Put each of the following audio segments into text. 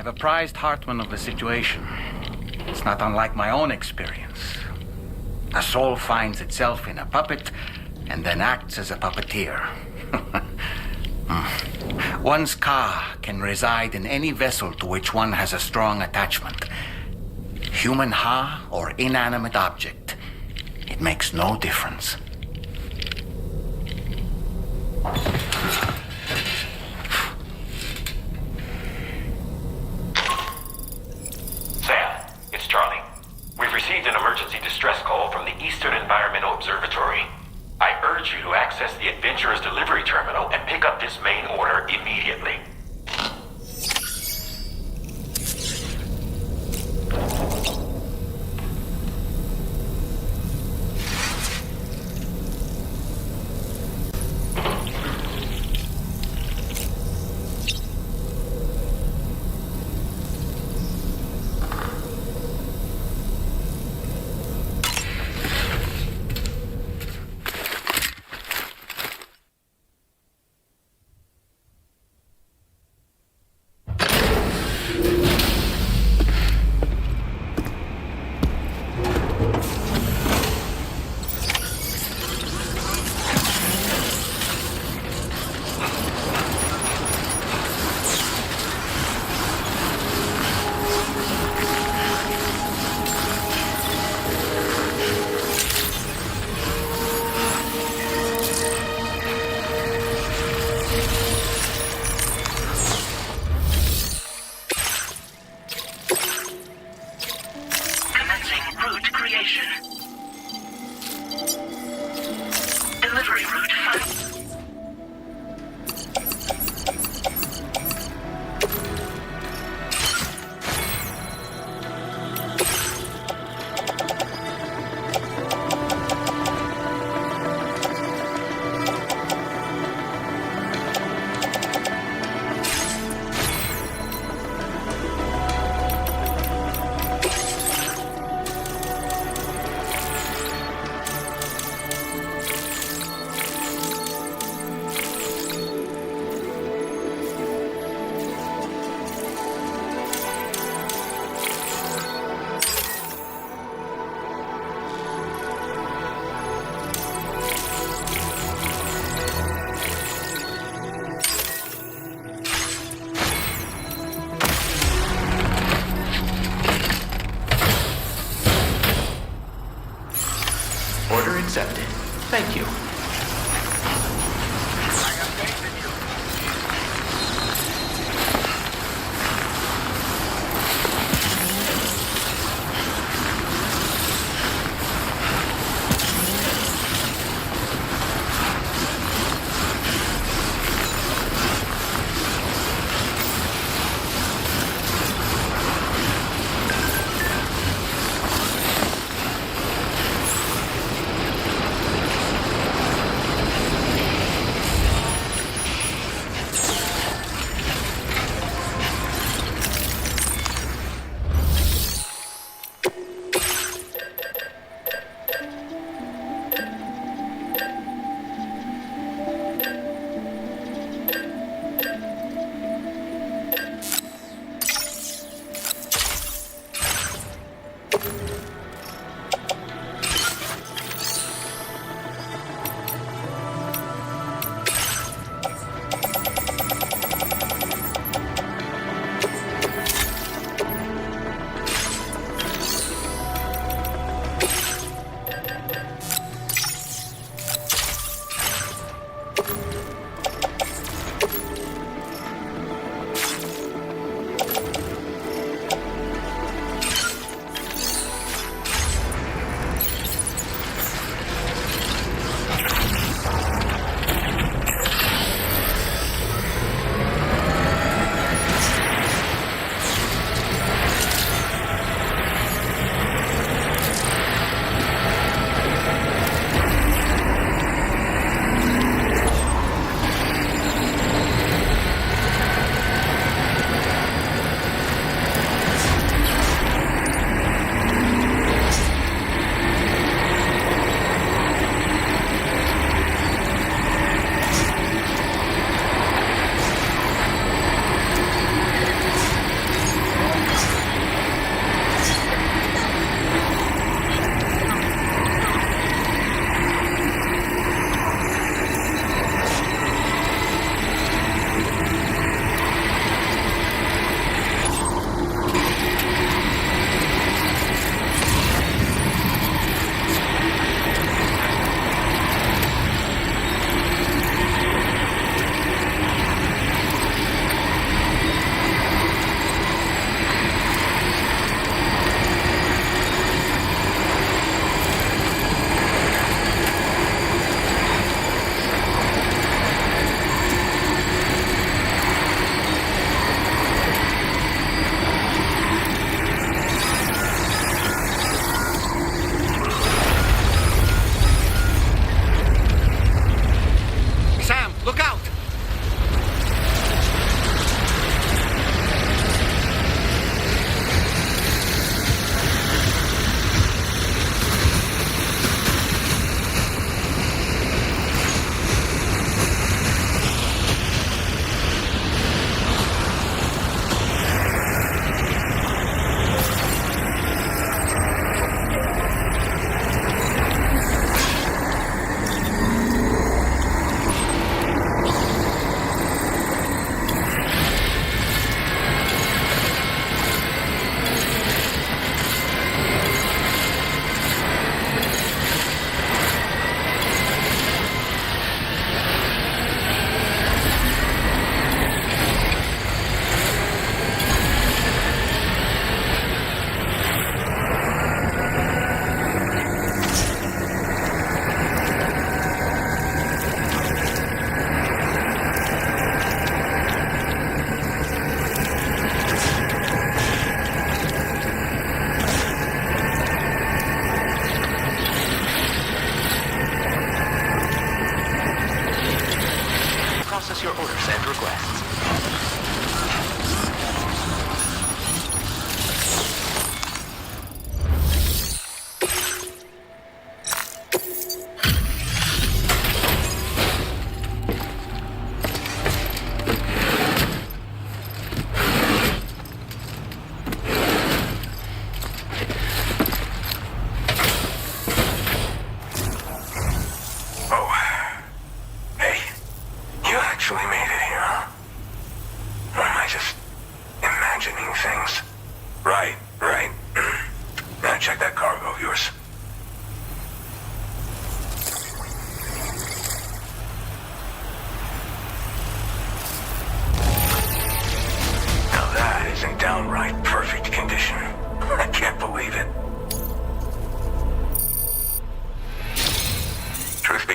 I've apprised Hartman of the situation. It's not unlike my own experience. A soul finds itself in a puppet and then acts as a puppeteer. One's ka can reside in any vessel to which one has a strong attachment. Human ha or inanimate object. It makes no difference. Sam, it's Charlie. We've received an emergency distress call from the Eastern Environmental Observatory. I urge you to access the Adventurer's delivery terminal and pick up this main order immediately. Order accepted. Thank you.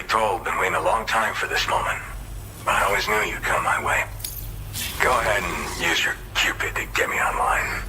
told, been waiting a long time for this moment. But I always knew you'd come my way. Go ahead and use your Cupid to get me online.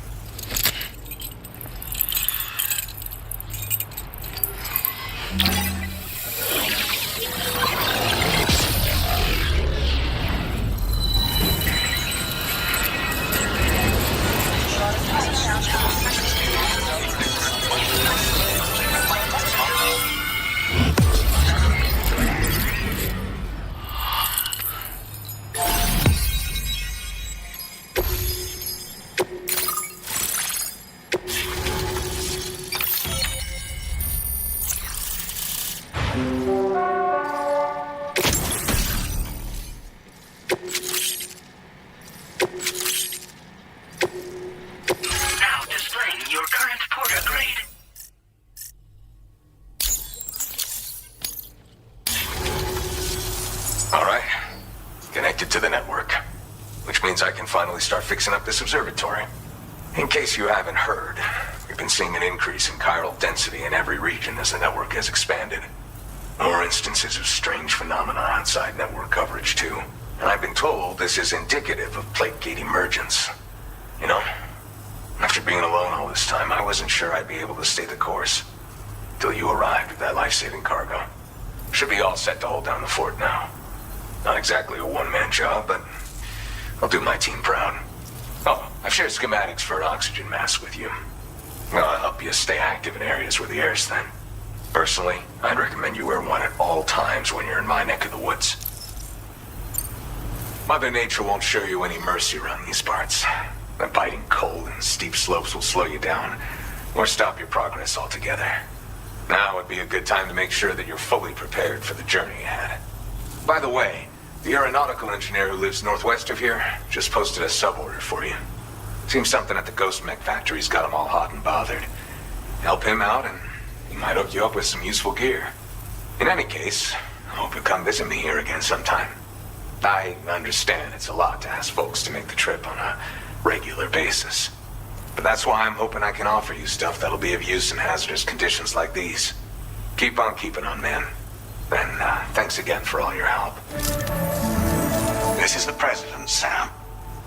To the network, which means I can finally start fixing up this observatory. In case you haven't heard, we've been seeing an increase in chiral density in every region as the network has expanded. More instances of strange phenomena outside network coverage too. And I've been told this is indicative of plate gate emergence. You know, after being alone all this time, I wasn't sure I'd be able to stay the course. Till you arrived with that life-saving cargo. Should be all set to hold down the fort now. Not exactly a one-man job, but I'll do my team proud. Oh, I've shared schematics for an oxygen mask with you. I'll help you stay active in areas where the air's thin. Personally, I'd recommend you wear one at all times when you're in my neck of the woods. Mother Nature won't show you any mercy around these parts. The biting cold and steep slopes will slow you down, or stop your progress altogether. Now would be a good time to make sure that you're fully prepared for the journey ahead. By the way, the aeronautical engineer who lives northwest of here just posted a sub-order for you. Seems something at the Ghost Mech factory's got him all hot and bothered. Help him out and he might hook you up with some useful gear. In any case, I hope you'll come visit me here again sometime. I understand it's a lot to ask folks to make the trip on a regular basis. But that's why I'm hoping I can offer you stuff that'll be of use in hazardous conditions like these. Keep on keeping on, man. And thanks again for all your help. This is the President, Sam.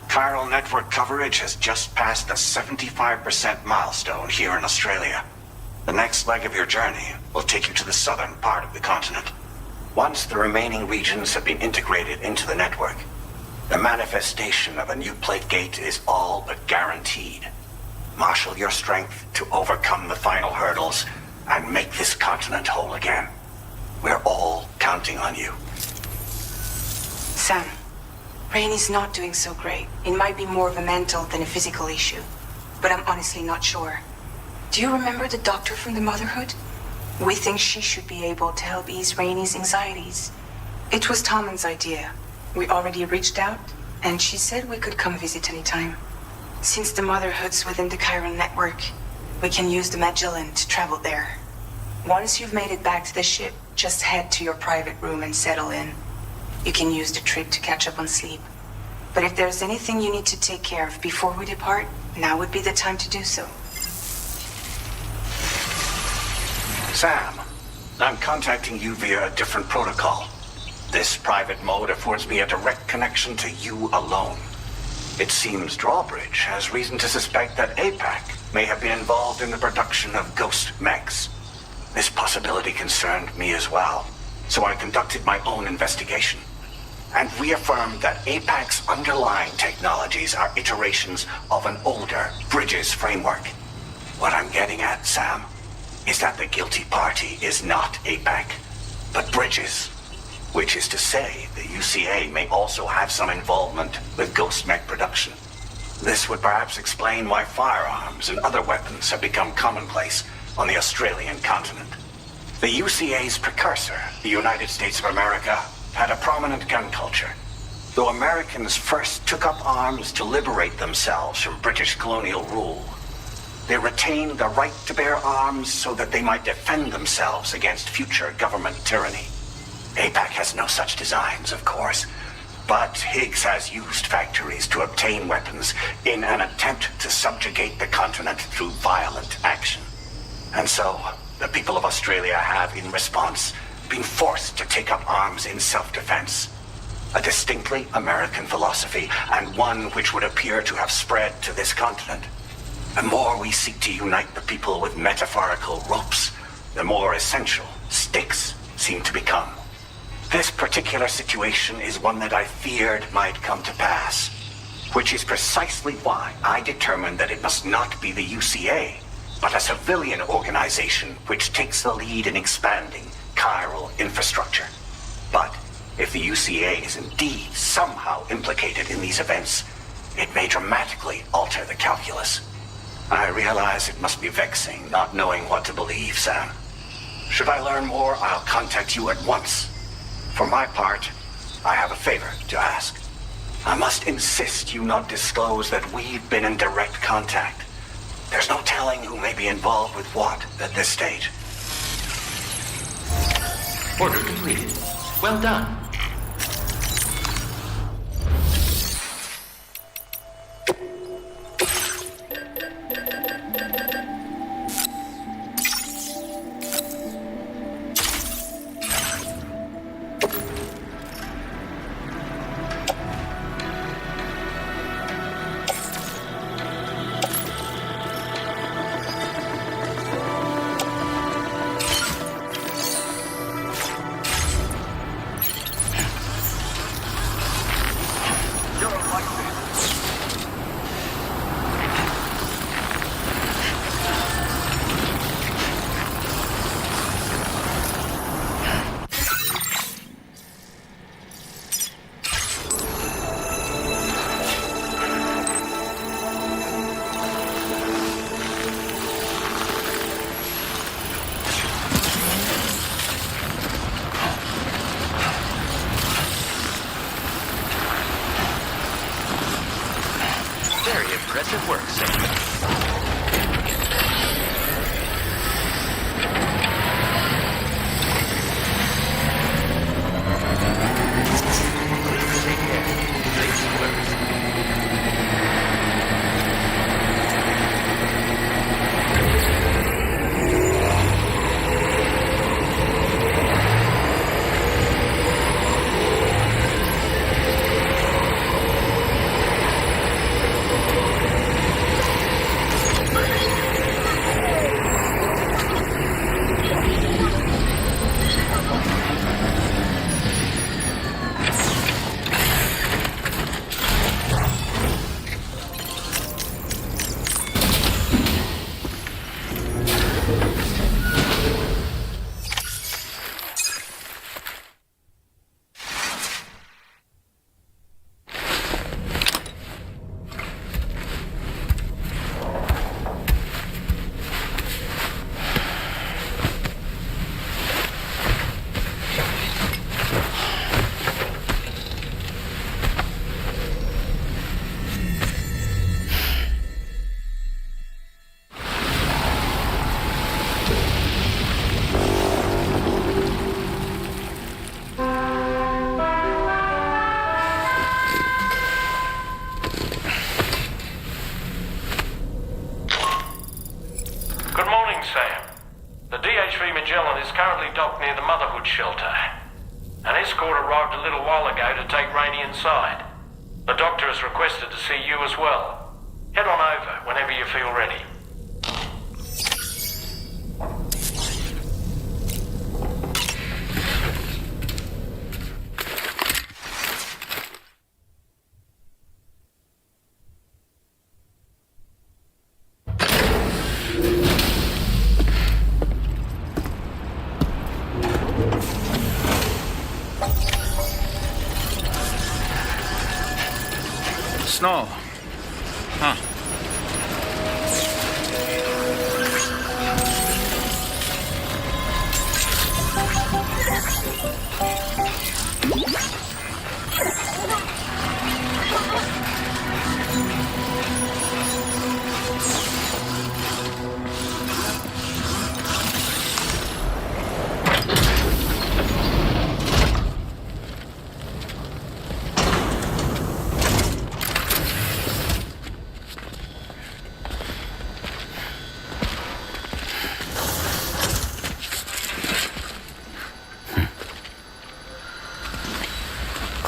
Chiral network coverage has just passed the 75% milestone here in Australia. The next leg of your journey will take you to the southern part of the continent. Once the remaining regions have been integrated into the network, the manifestation of a new plate gate is all but guaranteed. Marshal your strength to overcome the final hurdles and make this continent whole again. We're all counting on you. Sam, Rainy's not doing so great. It might be more of a mental than a physical issue, but I'm honestly not sure. Do you remember the doctor from the Motherhood? We think she should be able to help ease Rainy's anxieties. It was Tommen's idea. We already reached out, and she said we could come visit anytime. Since the Motherhood's within the Chiron network, we can use the Magellan to travel there. Once you've made it back to the ship, just head to your private room and settle in. You can use the trip to catch up on sleep. But if there's anything you need to take care of before we depart, now would be the time to do so. Sam, I'm contacting you via a different protocol. This private mode affords me a direct connection to you alone. It seems Drawbridge has reason to suspect that APAC may have been involved in the production of ghost mechs. This possibility concerned me as well, so I conducted my own investigation and reaffirmed that APAC's underlying technologies are iterations of an older Bridges framework. What I'm getting at, Sam, is that the guilty party is not APAC, but Bridges, which is to say the UCA may also have some involvement with ghost mech production. This would perhaps explain why firearms and other weapons have become commonplace on the Australian continent. The UCA's precursor, the United States of America, had a prominent gun culture. Though Americans first took up arms to liberate themselves from British colonial rule, they retained the right to bear arms so that they might defend themselves against future government tyranny. APAC has no such designs, of course, but Higgs has used factories to obtain weapons in an attempt to subjugate the continent through violent action. And so, the people of Australia have, in response, been forced to take up arms in self-defense. A distinctly American philosophy, and one which would appear to have spread to this continent. The more we seek to unite the people with metaphorical ropes, the more essential sticks seem to become. This particular situation is one that I feared might come to pass, which is precisely why I determined that it must not be the UCA, but a civilian organization which takes the lead in expanding chiral infrastructure. But if the UCA is indeed somehow implicated in these events, it may dramatically alter the calculus. I realize it must be vexing not knowing what to believe, Sam. Should I learn more, I'll contact you at once. For my part, I have a favor to ask. I must insist you not disclose that we've been in direct contact. There's no telling who may be involved with what at this stage. Order completed. Well done. Impressive work, Sam. Take care. Safety first. Shelter. An escort arrived a little while ago to take Rainey inside. The doctor has requested to see you as well. Head on over whenever you feel ready. Snow. Huh.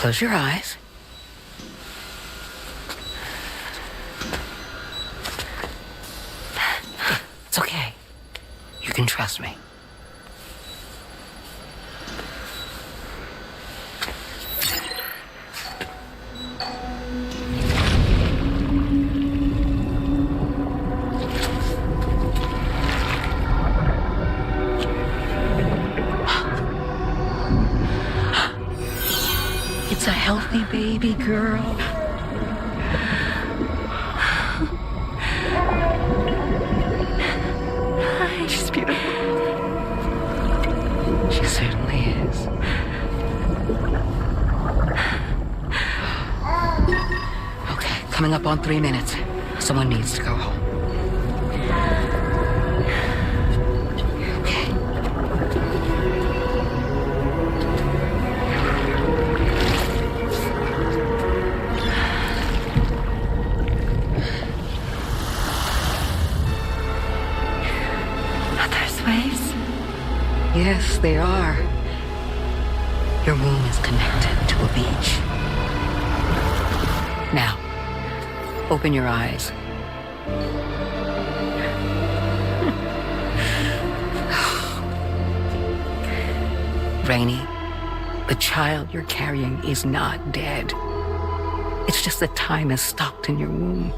Close your eyes. It's okay. You can trust me. It's a healthy baby girl. She's beautiful. She certainly is. Okay, coming up on 3 minutes. Someone needs to go home. Yes, they are. Your womb is connected to a beach. Now, open your eyes. Rainey, the child you're carrying is not dead. It's just that time has stopped in your womb.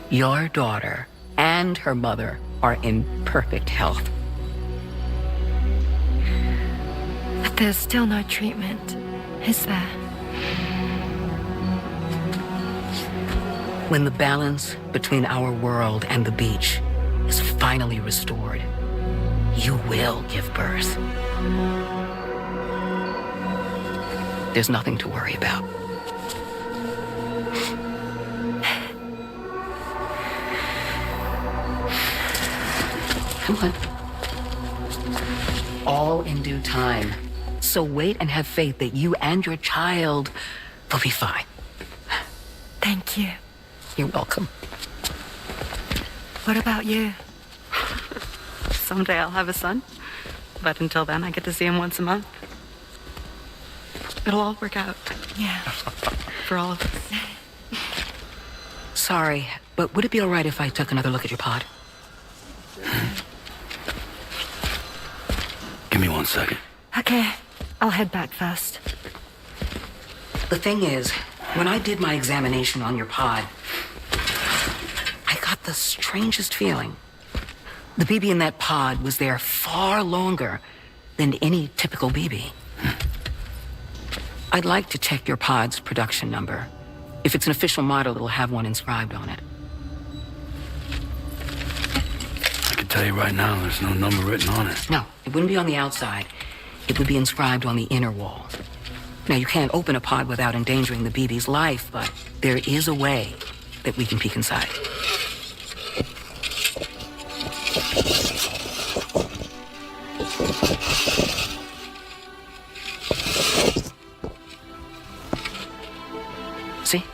Your daughter and her mother are in perfect health. There's still no treatment, is there? When the balance between our world and the beach is finally restored, you will give birth. There's nothing to worry about. Come on. All in due time. So wait and have faith that you and your child will be fine. Thank you. You're welcome. What about you? Someday I'll have a son, but until then I get to see him once a month. It'll all work out. Yeah. For all of us. Sorry, but would it be all right if I took another look at your pod? Give me 1 second. Okay, I'll head back first. The thing is, when I did my examination on your pod, I got the strangest feeling. The BB in that pod was there far longer than any typical BB. I'd like to check your pod's production number. If it's an official model, it'll have one inscribed on it. I can tell you right now, there's no number written on it. No, it wouldn't be on the outside. It would be inscribed on the inner wall. Now, you can't open a pod without endangering the BB's life, but there is a way that we can peek inside. See?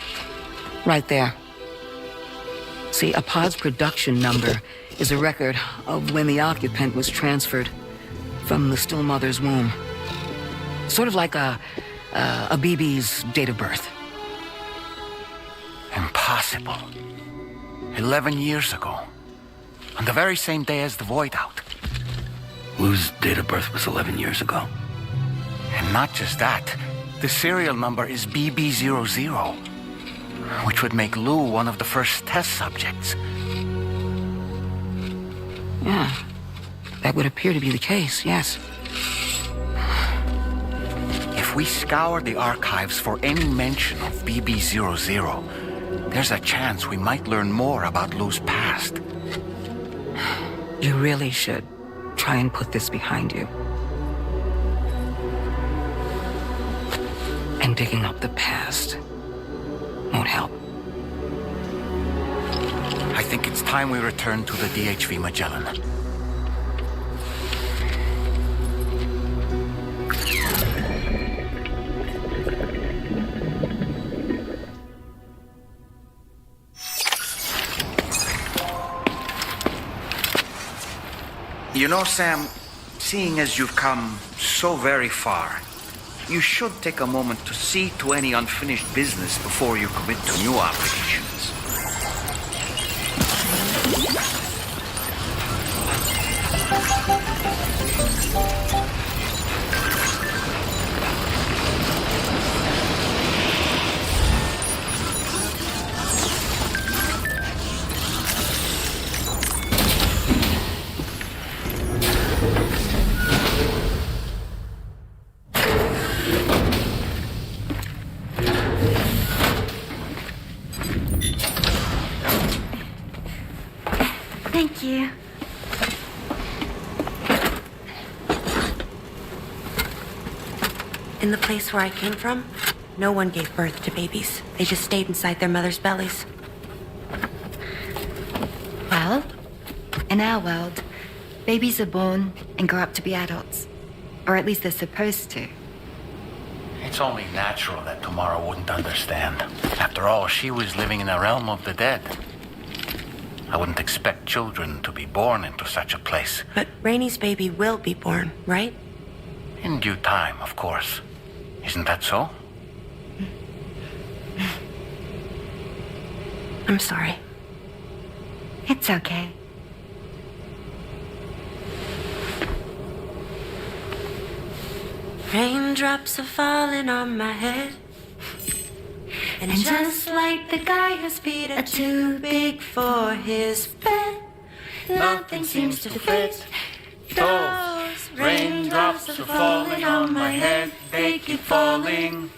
Right there. See, a pod's production number is a record of when the occupant was transferred from the still mother's womb. Sort of like a BB's date of birth. Impossible. 11 years ago. On the very same day as the void out. Lou's date of birth was 11 years ago. And not just that. The serial number is BB00, which would make Lou one of the first test subjects. Yeah, that would appear to be the case, yes. If we scour the archives for any mention of BB00, there's a chance we might learn more about Lou's past. You really should try and put this behind you. And digging up the past won't help. I think it's time we return to the DHV Magellan. You know, Sam, seeing as you've come so very far, you should take a moment to see to any unfinished business before you commit to new obligations. Thank you. In the place where I came from, no one gave birth to babies. They just stayed inside their mother's bellies. Well, in our world, babies are born and grow up to be adults. Or at least they're supposed to. It's only natural that Tamara wouldn't understand. After all, she was living in the realm of the dead. I wouldn't expect children to be born into such a place. But Rainey's baby will be born, right? In due time, of course. Isn't that so? I'm sorry. It's okay. Raindrops are falling on my head. And just like the guy whose feet are too big for his bed, nothing seems to fit. Those raindrops are falling on my head, they keep falling.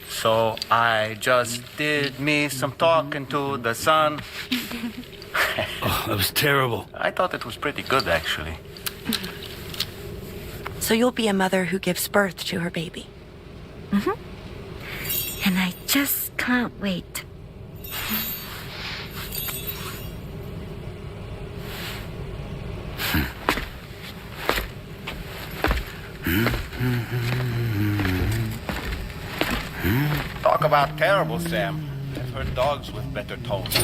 So I just did me some talking to the sun. Oh, that was terrible. I thought it was pretty good, actually. So you'll be a mother who gives birth to her baby. Mm-hmm. And I just can't wait. Talk about terrible, Sam. I've heard dogs with better tones.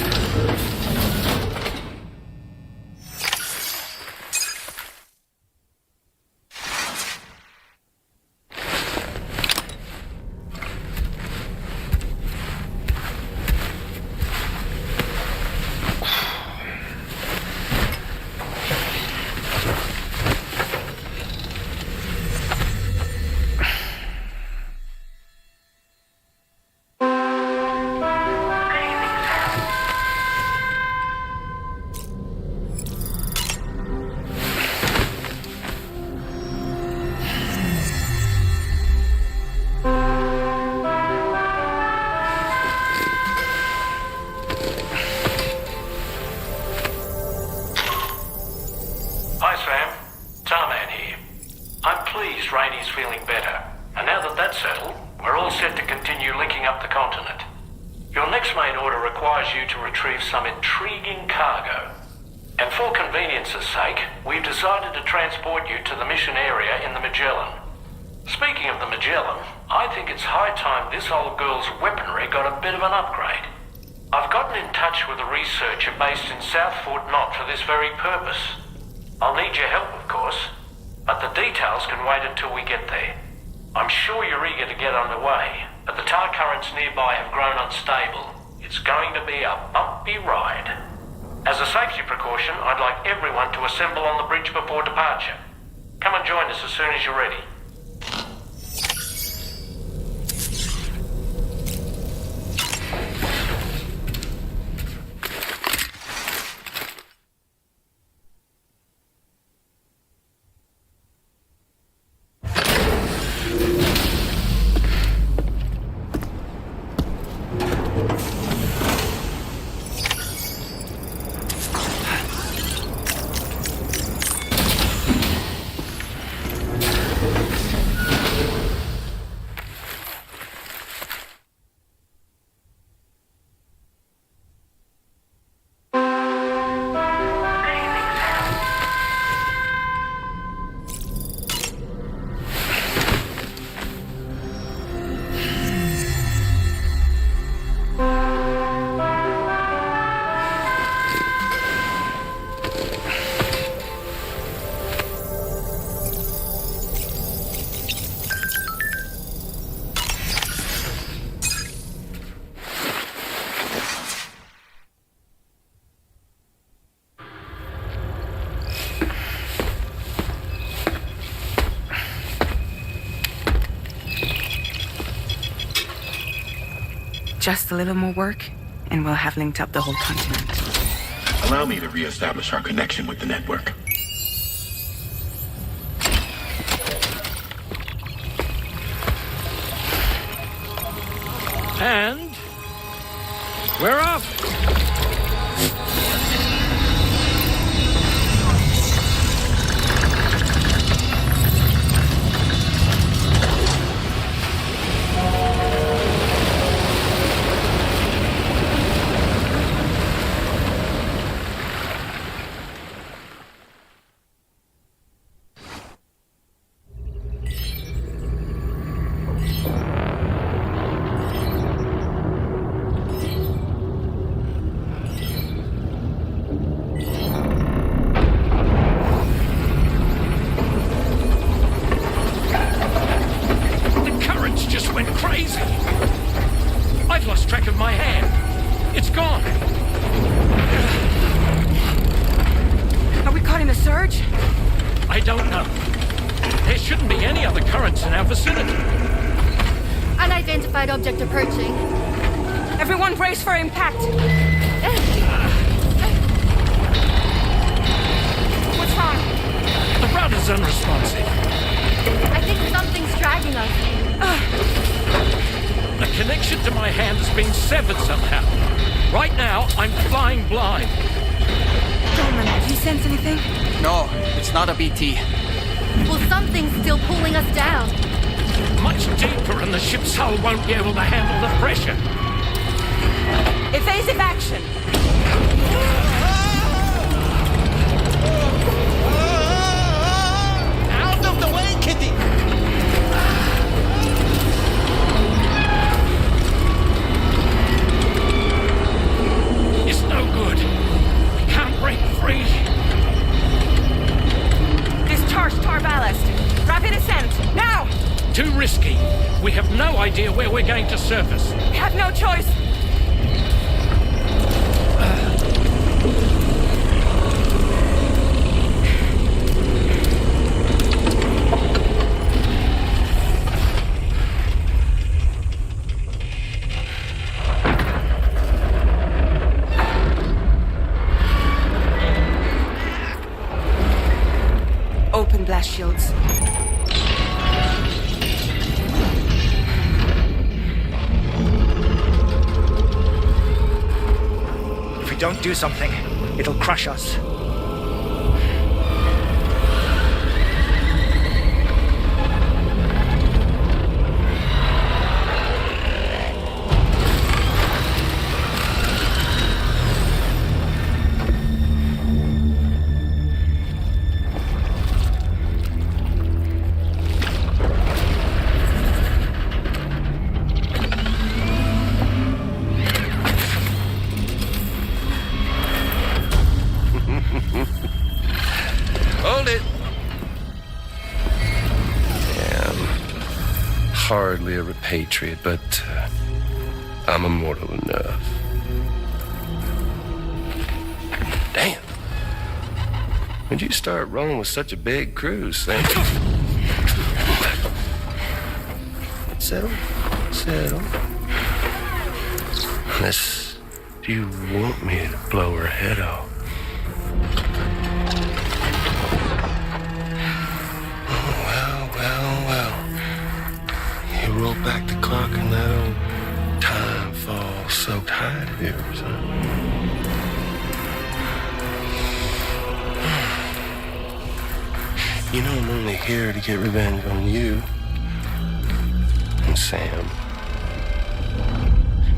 Hi, Sam. Tarman here. I'm pleased Rainey's feeling better. And now that that's settled, we're all set to continue linking up the continent. Your next main order requires you to retrieve some intriguing cargo. And for convenience's sake, we've decided to transport you to the mission area in the Magellan. Speaking of the Magellan, I think it's high time this old girl's weaponry got a bit of an upgrade. I've gotten in touch with a researcher based in South Fort Knott for this very purpose. I'll need your help, of course, but the details can wait until we get there. I'm sure you're eager to get underway, but the tar currents nearby have grown unstable. It's going to be a bumpy ride. As a safety precaution, I'd like everyone to assemble on the bridge before departure. Come and join us as soon as you're ready. Just a little more work, and we'll have linked up the whole continent. Allow me to reestablish our connection with the network. And we're off. Object approaching. Everyone brace for impact. What's wrong? The router's unresponsive. I think something's dragging us. The connection to my hand has been severed somehow. Right now, I'm flying blind. Dolman, do you sense anything? No, it's not a BT. Well, something's still pulling us down. Much deeper, and the ship's hull won't be able to handle the pressure. Evasive action. Out of the way, Kitty! It's no good. We can't break free. Discharge tar ballast. Rapid ascent, now! Too risky. We have no idea where we're going to surface. We have no choice. Open blast shields. Don't do something, it'll crush us. Hardly a repatriate, but I'm immortal enough. Damn. When'd you start rolling with such a big crew, Sam? Settle. Unless you want me to blow her head off. Roll back the clock and that old time fall soaked hide of yours, huh? You know I'm only here to get revenge on you and Sam.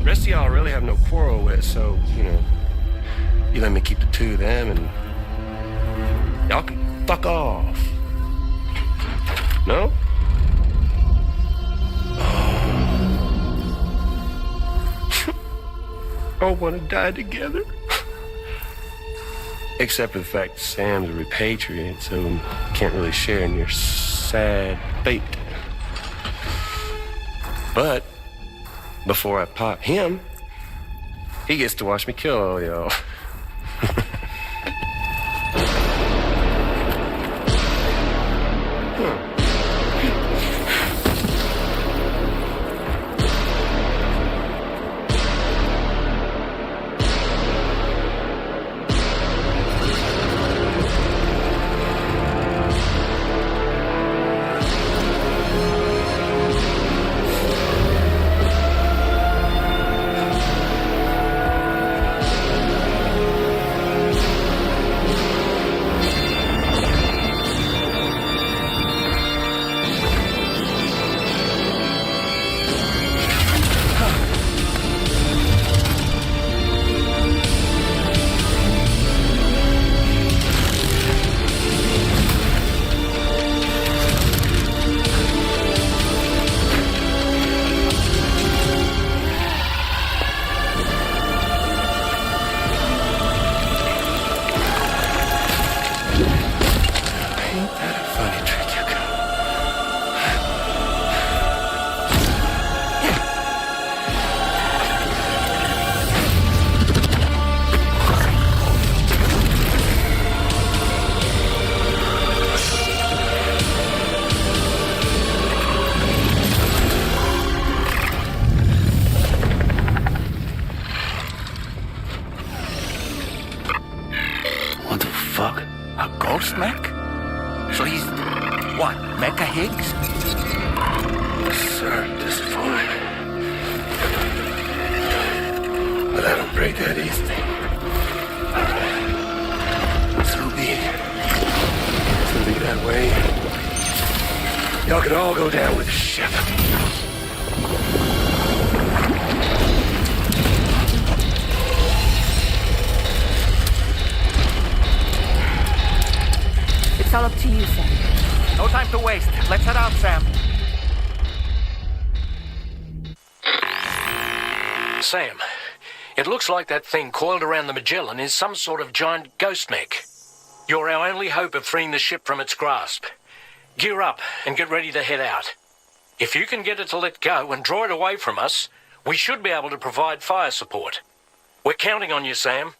The rest of y'all really have no quarrel with, so, you let me keep the two of them and y'all can fuck off. No? All want to die together. Except for the fact that Sam's a repatriate, so can't really share in your sad fate. But before I pop him, he gets to watch me kill all y'all. pigs? Sir, just fine. But I don't break that easily. Alright. So be it. It's gonna be that way. Y'all can all go down with the ship. It's all up to you, Sam. No time to waste. Let's head out, Sam. Sam, it looks like that thing coiled around the Magellan is some sort of giant ghost mech. You're our only hope of freeing the ship from its grasp. Gear up and get ready to head out. If you can get it to let go and draw it away from us, we should be able to provide fire support. We're counting on you, Sam.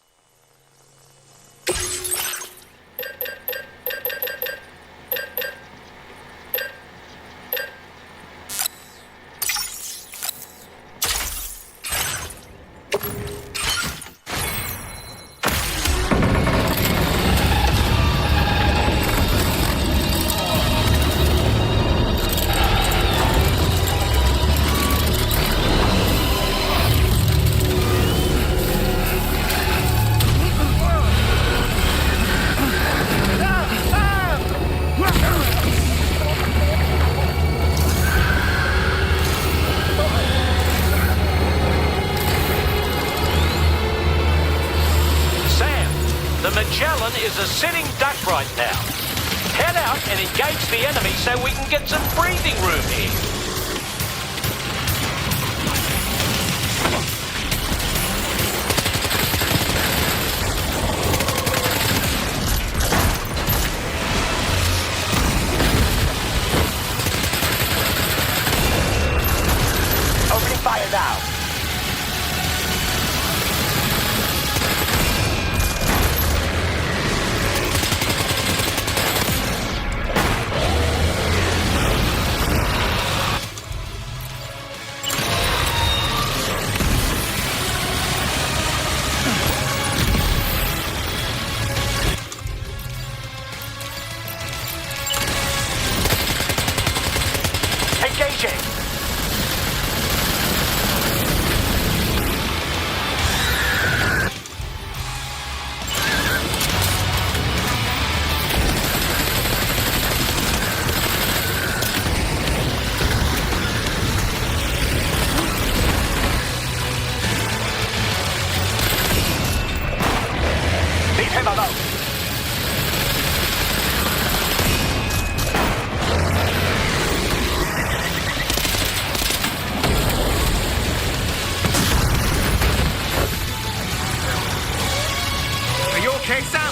The Magellan is a sitting duck right now. Head out and engage the enemy so we can get some breathing room here. Opening fire now. Okay, Sam?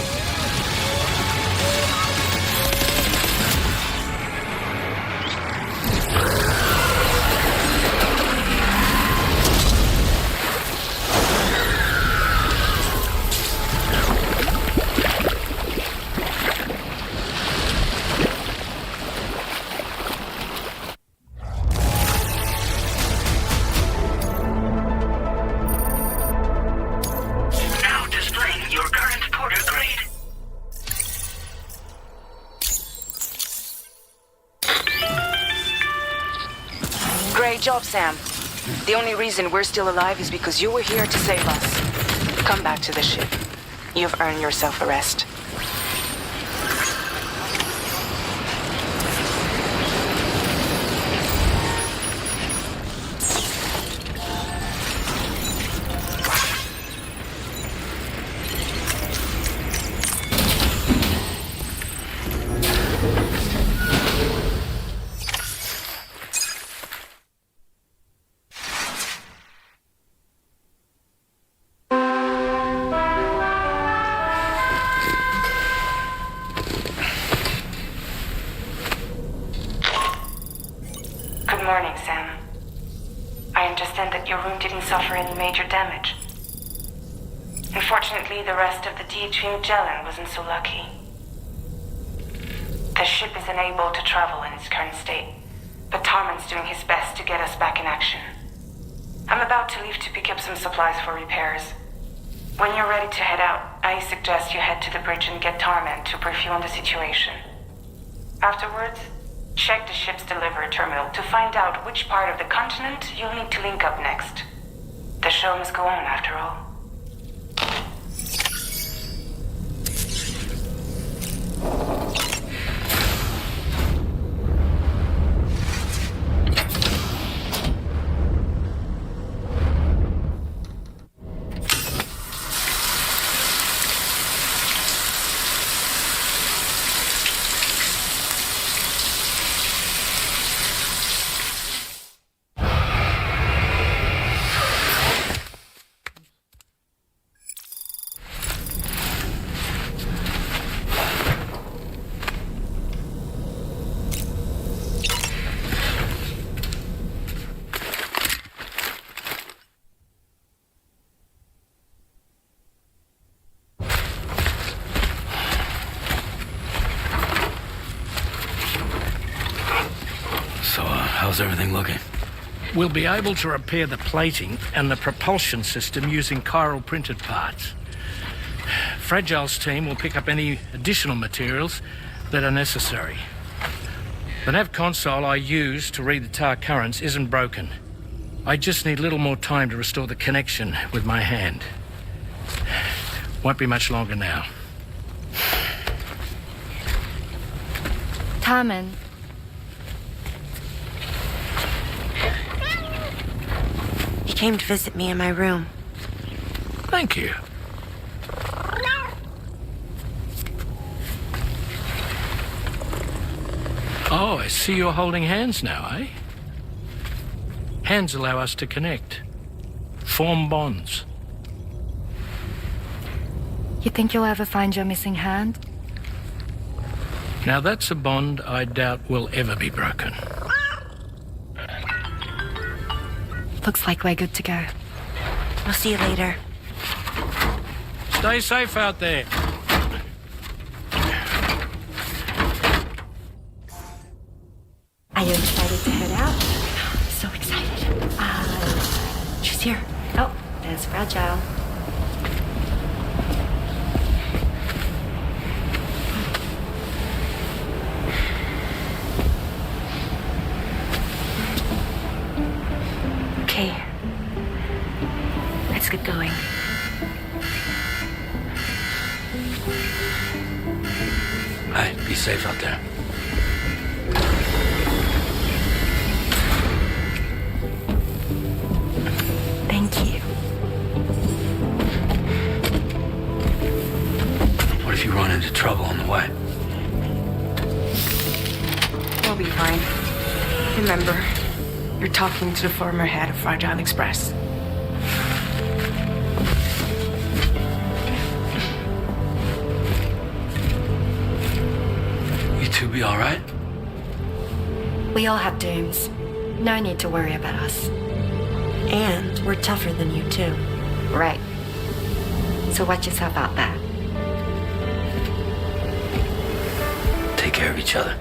Great job, Sam. The only reason we're still alive is because you were here to save us. Come back to the ship. You've earned yourself a rest. Good morning, Sam. I understand that your room didn't suffer any major damage. Unfortunately, the rest of the DHV Magellan wasn't so lucky. The ship is unable to travel in its current state, but Tarman's doing his best to get us back in action. I'm about to leave to pick up some supplies for repairs. When you're ready to head out, I suggest you head to the bridge and get Tarman to brief you on the situation. Afterwards, Check the ship's delivery terminal to find out which part of the continent you'll need to link up next. The show must go on after all. How's everything looking? We'll be able to repair the plating and the propulsion system using chiral printed parts. Fragile's team will pick up any additional materials that are necessary. The nav console I use to read the tar currents isn't broken. I just need a little more time to restore the connection with my hand. Won't be much longer now. Tarman. He came to visit me in my room. Thank you. Oh, I see you're holding hands now, eh? Hands allow us to connect. Form bonds. You think you'll ever find your missing hand? Now that's a bond I doubt will ever be broken. Looks like we're good to go. We'll see you later. Stay safe out there. Are you excited to head out? So excited. She's here. Oh, there's Fragile. Okay. Let's get going. Hey, be safe out there. Thank you. What if you run into trouble on the way? We'll be fine. Remember, you're talking to the former head of Fragile Express. You two be all right? We all have dooms. No need to worry about us. And we're tougher than you, too. Right. So watch yourself out there. Take care of each other.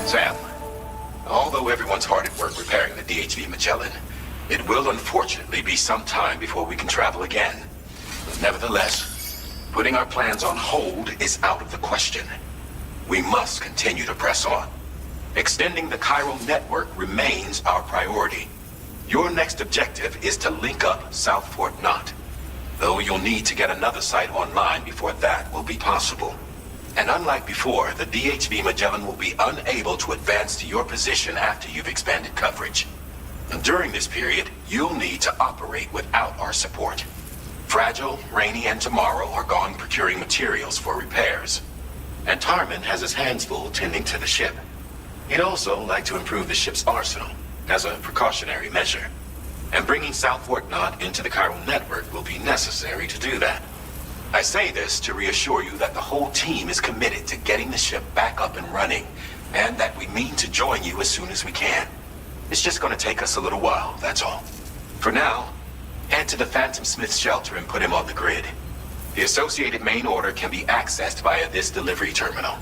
Sam, although everyone's hard at work repairing the DHV Magellan, it will unfortunately be some time before we can travel again. Nevertheless, putting our plans on hold is out of the question. We must continue to press on. Extending the chiral network remains our priority. Your next objective is to link up South Fort Knot, though you'll need to get another site online before that will be possible. And unlike before, the DHV Magellan will be unable to advance to your position after you've expanded coverage. And during this period, you'll need to operate without our support. Fragile, Rainy, and Tomorrow are gone procuring materials for repairs. And Tarman has his hands full tending to the ship. He'd also like to improve the ship's arsenal, as a precautionary measure. And bringing South Fort Knot into the chiral network will be necessary to do that. I say this to reassure you that the whole team is committed to getting the ship back up and running, and that we mean to join you as soon as we can. It's just going to take us a little while, that's all. For now, head to the Phantom Smith shelter and put him on the grid. The associated main order can be accessed via this delivery terminal.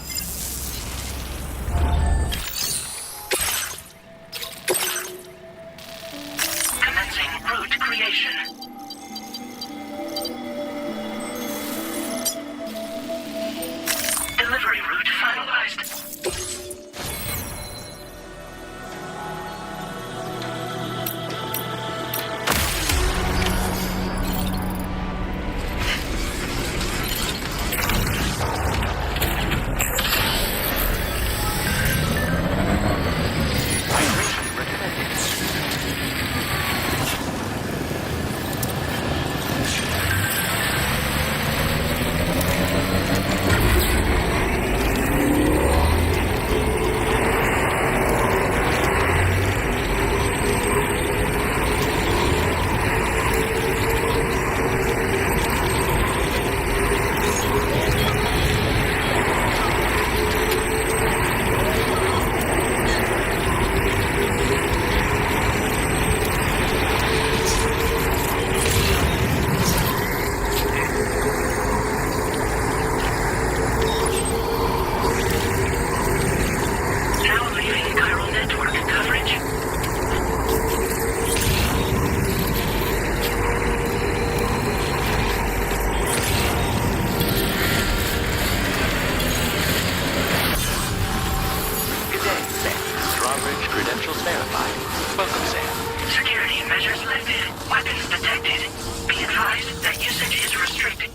verified. Welcome, Sam. Security measures lifted. Weapons detected. Be advised that usage is restricted.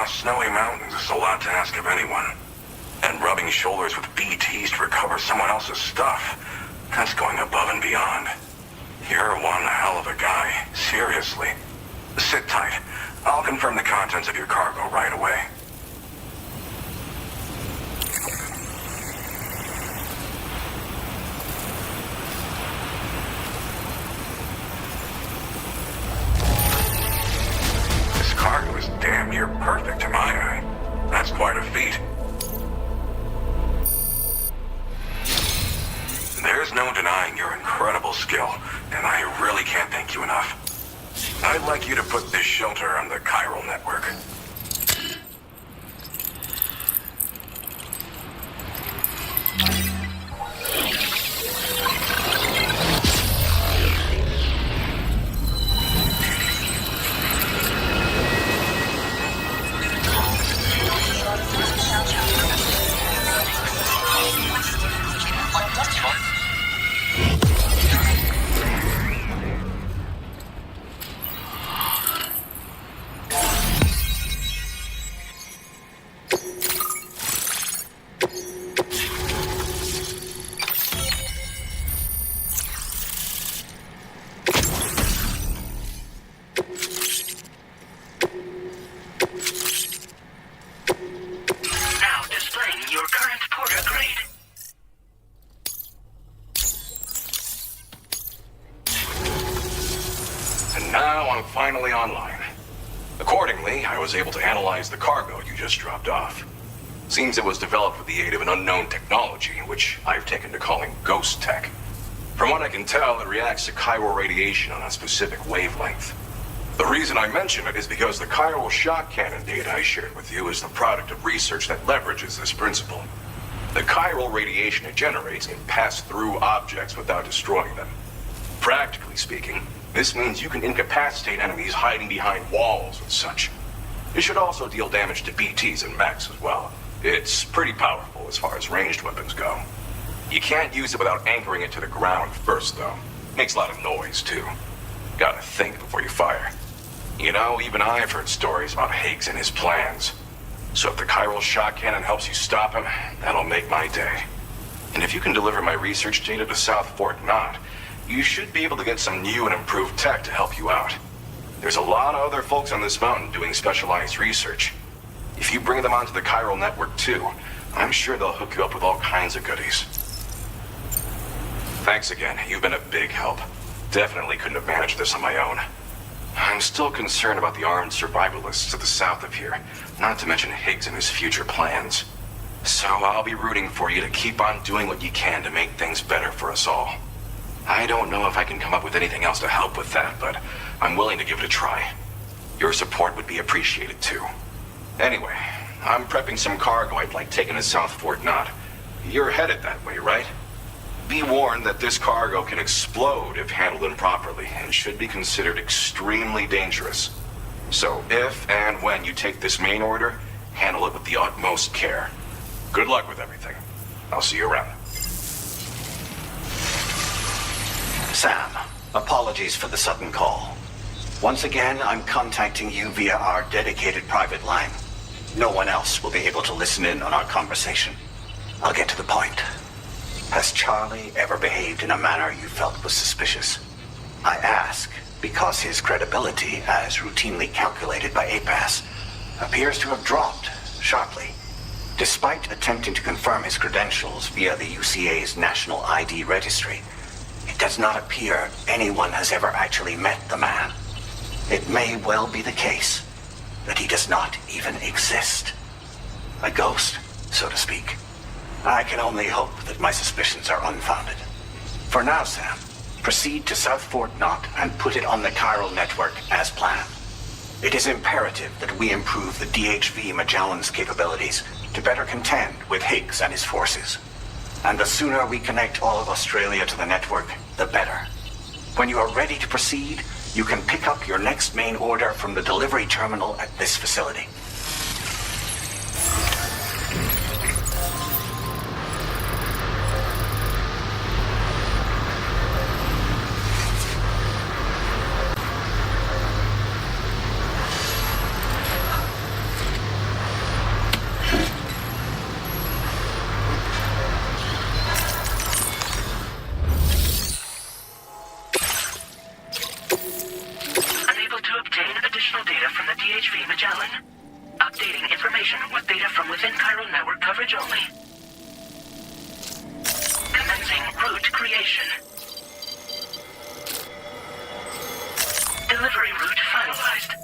Snowy mountains is a lot to ask of anyone. And rubbing shoulders with BTs to recover someone else's stuff, that's going above and beyond. You're one hell of a guy, seriously. Sit tight. I'll confirm the contents of your cargo right away. This cargo is damn near perfect to my eye. That's quite a feat. There's no denying your incredible skill, and I really can't thank you enough. I'd like you to put this shelter on the chiral network. Finally online. Accordingly, I was able to analyze the cargo you just dropped off. Seems it was developed with the aid of an unknown technology, which I've taken to calling ghost tech. From what I can tell, it reacts to chiral radiation on a specific wavelength. The reason I mention it is because the chiral shock cannon data I shared with you is the product of research that leverages this principle. The chiral radiation it generates can pass through objects without destroying them. Practically speaking, this means you can incapacitate enemies hiding behind walls and such. It should also deal damage to BTs and mechs as well. It's pretty powerful as far as ranged weapons go. You can't use it without anchoring it to the ground first, though. Makes a lot of noise, too. Gotta think before you fire. You know, even I've heard stories about Higgs and his plans. So if the chiral shock cannon helps you stop him, that'll make my day. And if you can deliver my research data to South Fort Knot, you should be able to get some new and improved tech to help you out. There's a lot of other folks on this mountain doing specialized research. If you bring them onto the chiral network too, I'm sure they'll hook you up with all kinds of goodies. Thanks again, you've been a big help. Definitely couldn't have managed this on my own. I'm still concerned about the armed survivalists to the south of here, not to mention Higgs and his future plans. So I'll be rooting for you to keep on doing what you can to make things better for us all. I don't know if I can come up with anything else to help with that, but I'm willing to give it a try. Your support would be appreciated too. Anyway, I'm prepping some cargo I'd like taken to South Fort Knot. You're headed that way, right? Be warned that this cargo can explode if handled improperly and should be considered extremely dangerous. So if and when you take this main order, handle it with the utmost care. Good luck with everything. I'll see you around. Sam, apologies for the sudden call. Once again, I'm contacting you via our dedicated private line. No one else will be able to listen in on our conversation. I'll get to the point. Has Charlie ever behaved in a manner you felt was suspicious? I ask because his credibility, as routinely calculated by APAS, appears to have dropped sharply. Despite attempting to confirm his credentials via the UCA's National ID Registry, it does not appear anyone has ever actually met the man. It may well be the case that he does not even exist. A ghost, so to speak. I can only hope that my suspicions are unfounded. For now, Sam, proceed to South Fort Knot and put it on the chiral network as planned. It is imperative that we improve the DHV Magellan's capabilities to better contend with Higgs and his forces. And the sooner we connect all of Australia to the network, the better. When you are ready to proceed, you can pick up your next main order from the delivery terminal at this facility. Unable to obtain additional data from the DHV Magellan. Updating information with data from within chiral network coverage only. Commencing route creation. Delivery route finalized.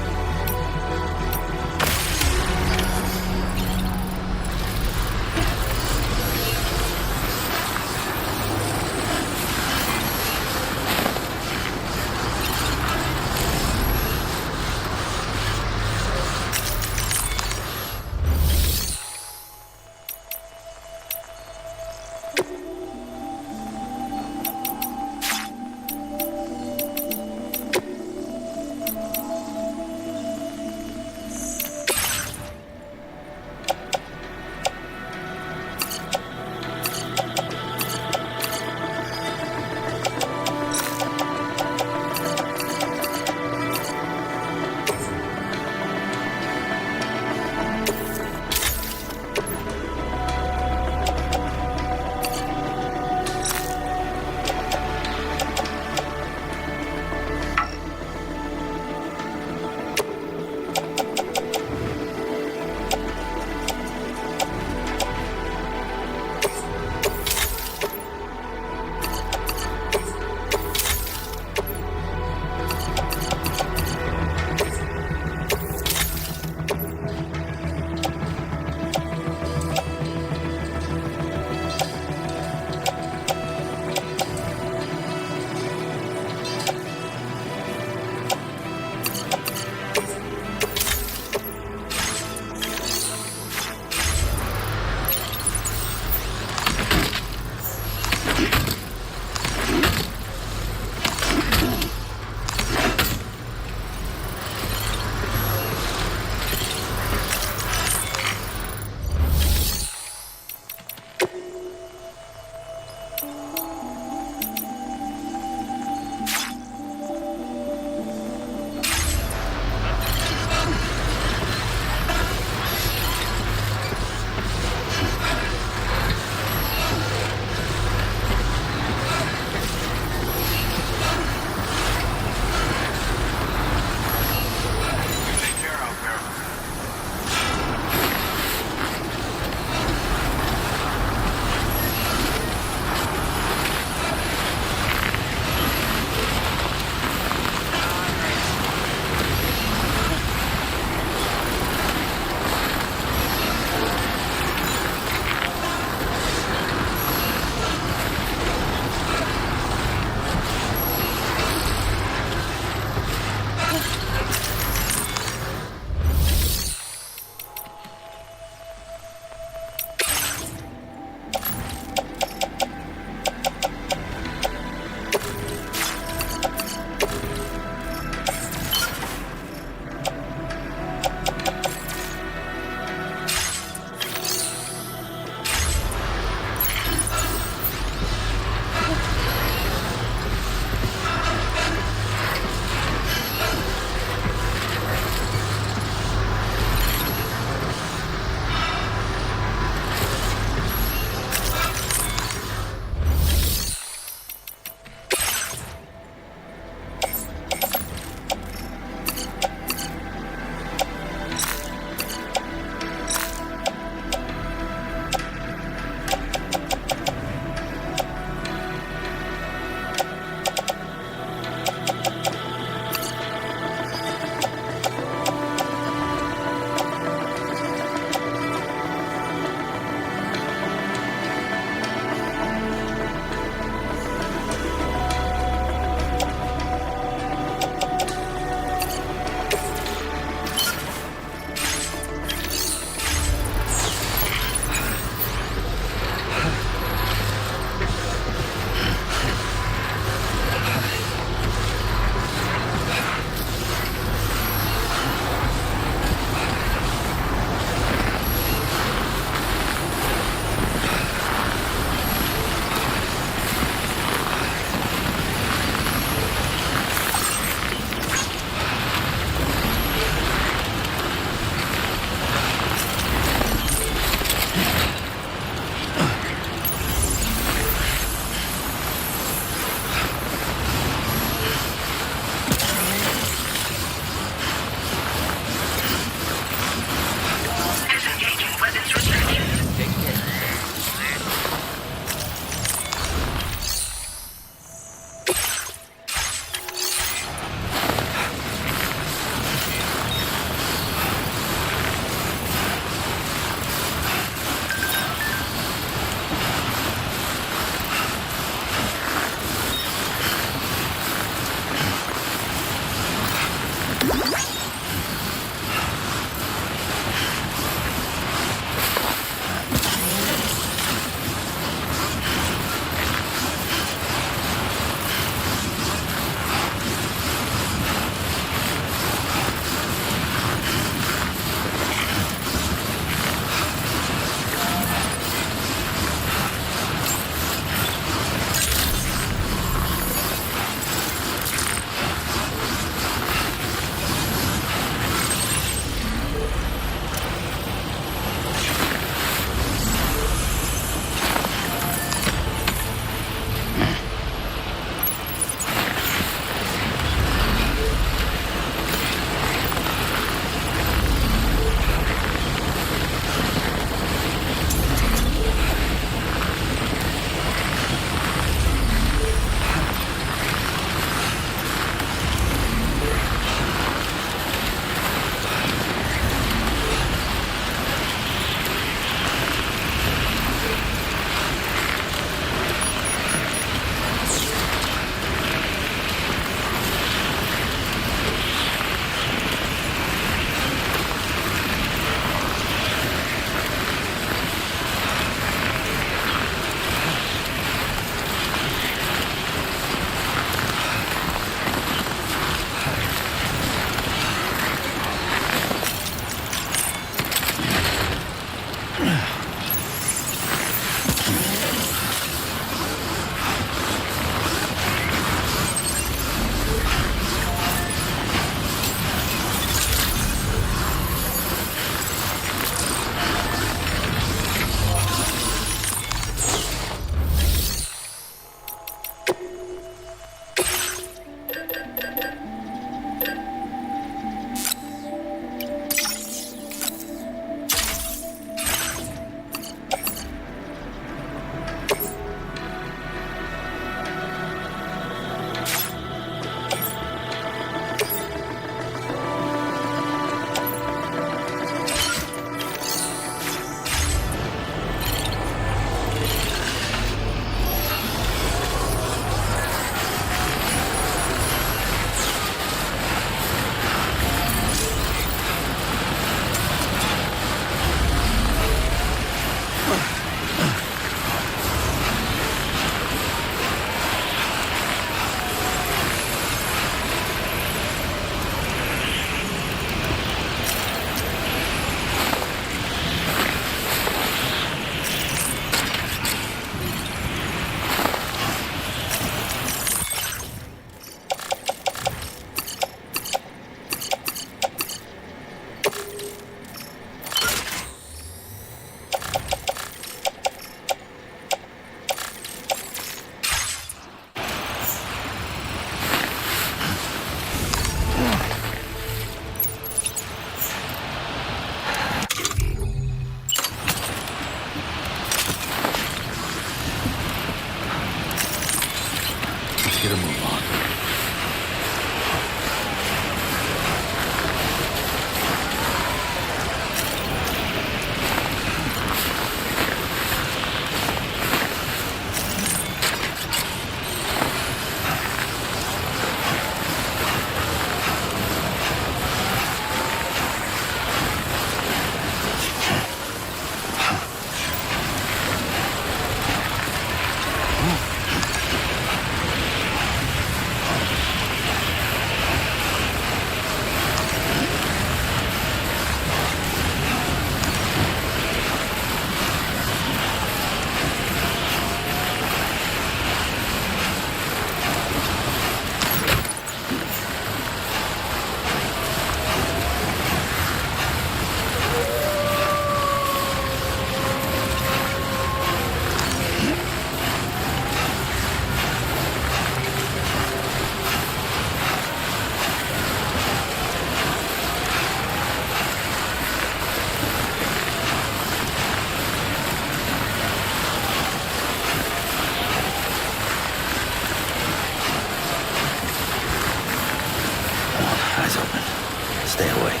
Stay away.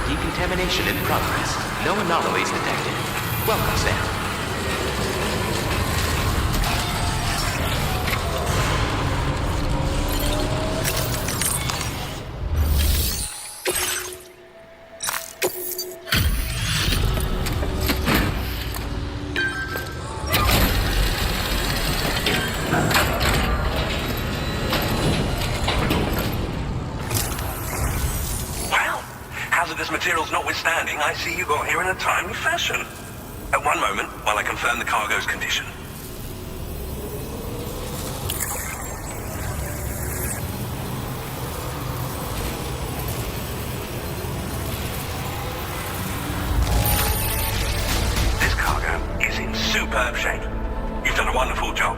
Decontamination in progress. No anomalies detected. Welcome, Sam. Materials notwithstanding, I see you got here in a timely fashion. At one moment, while I confirm the cargo's condition. This cargo is in superb shape. You've done a wonderful job.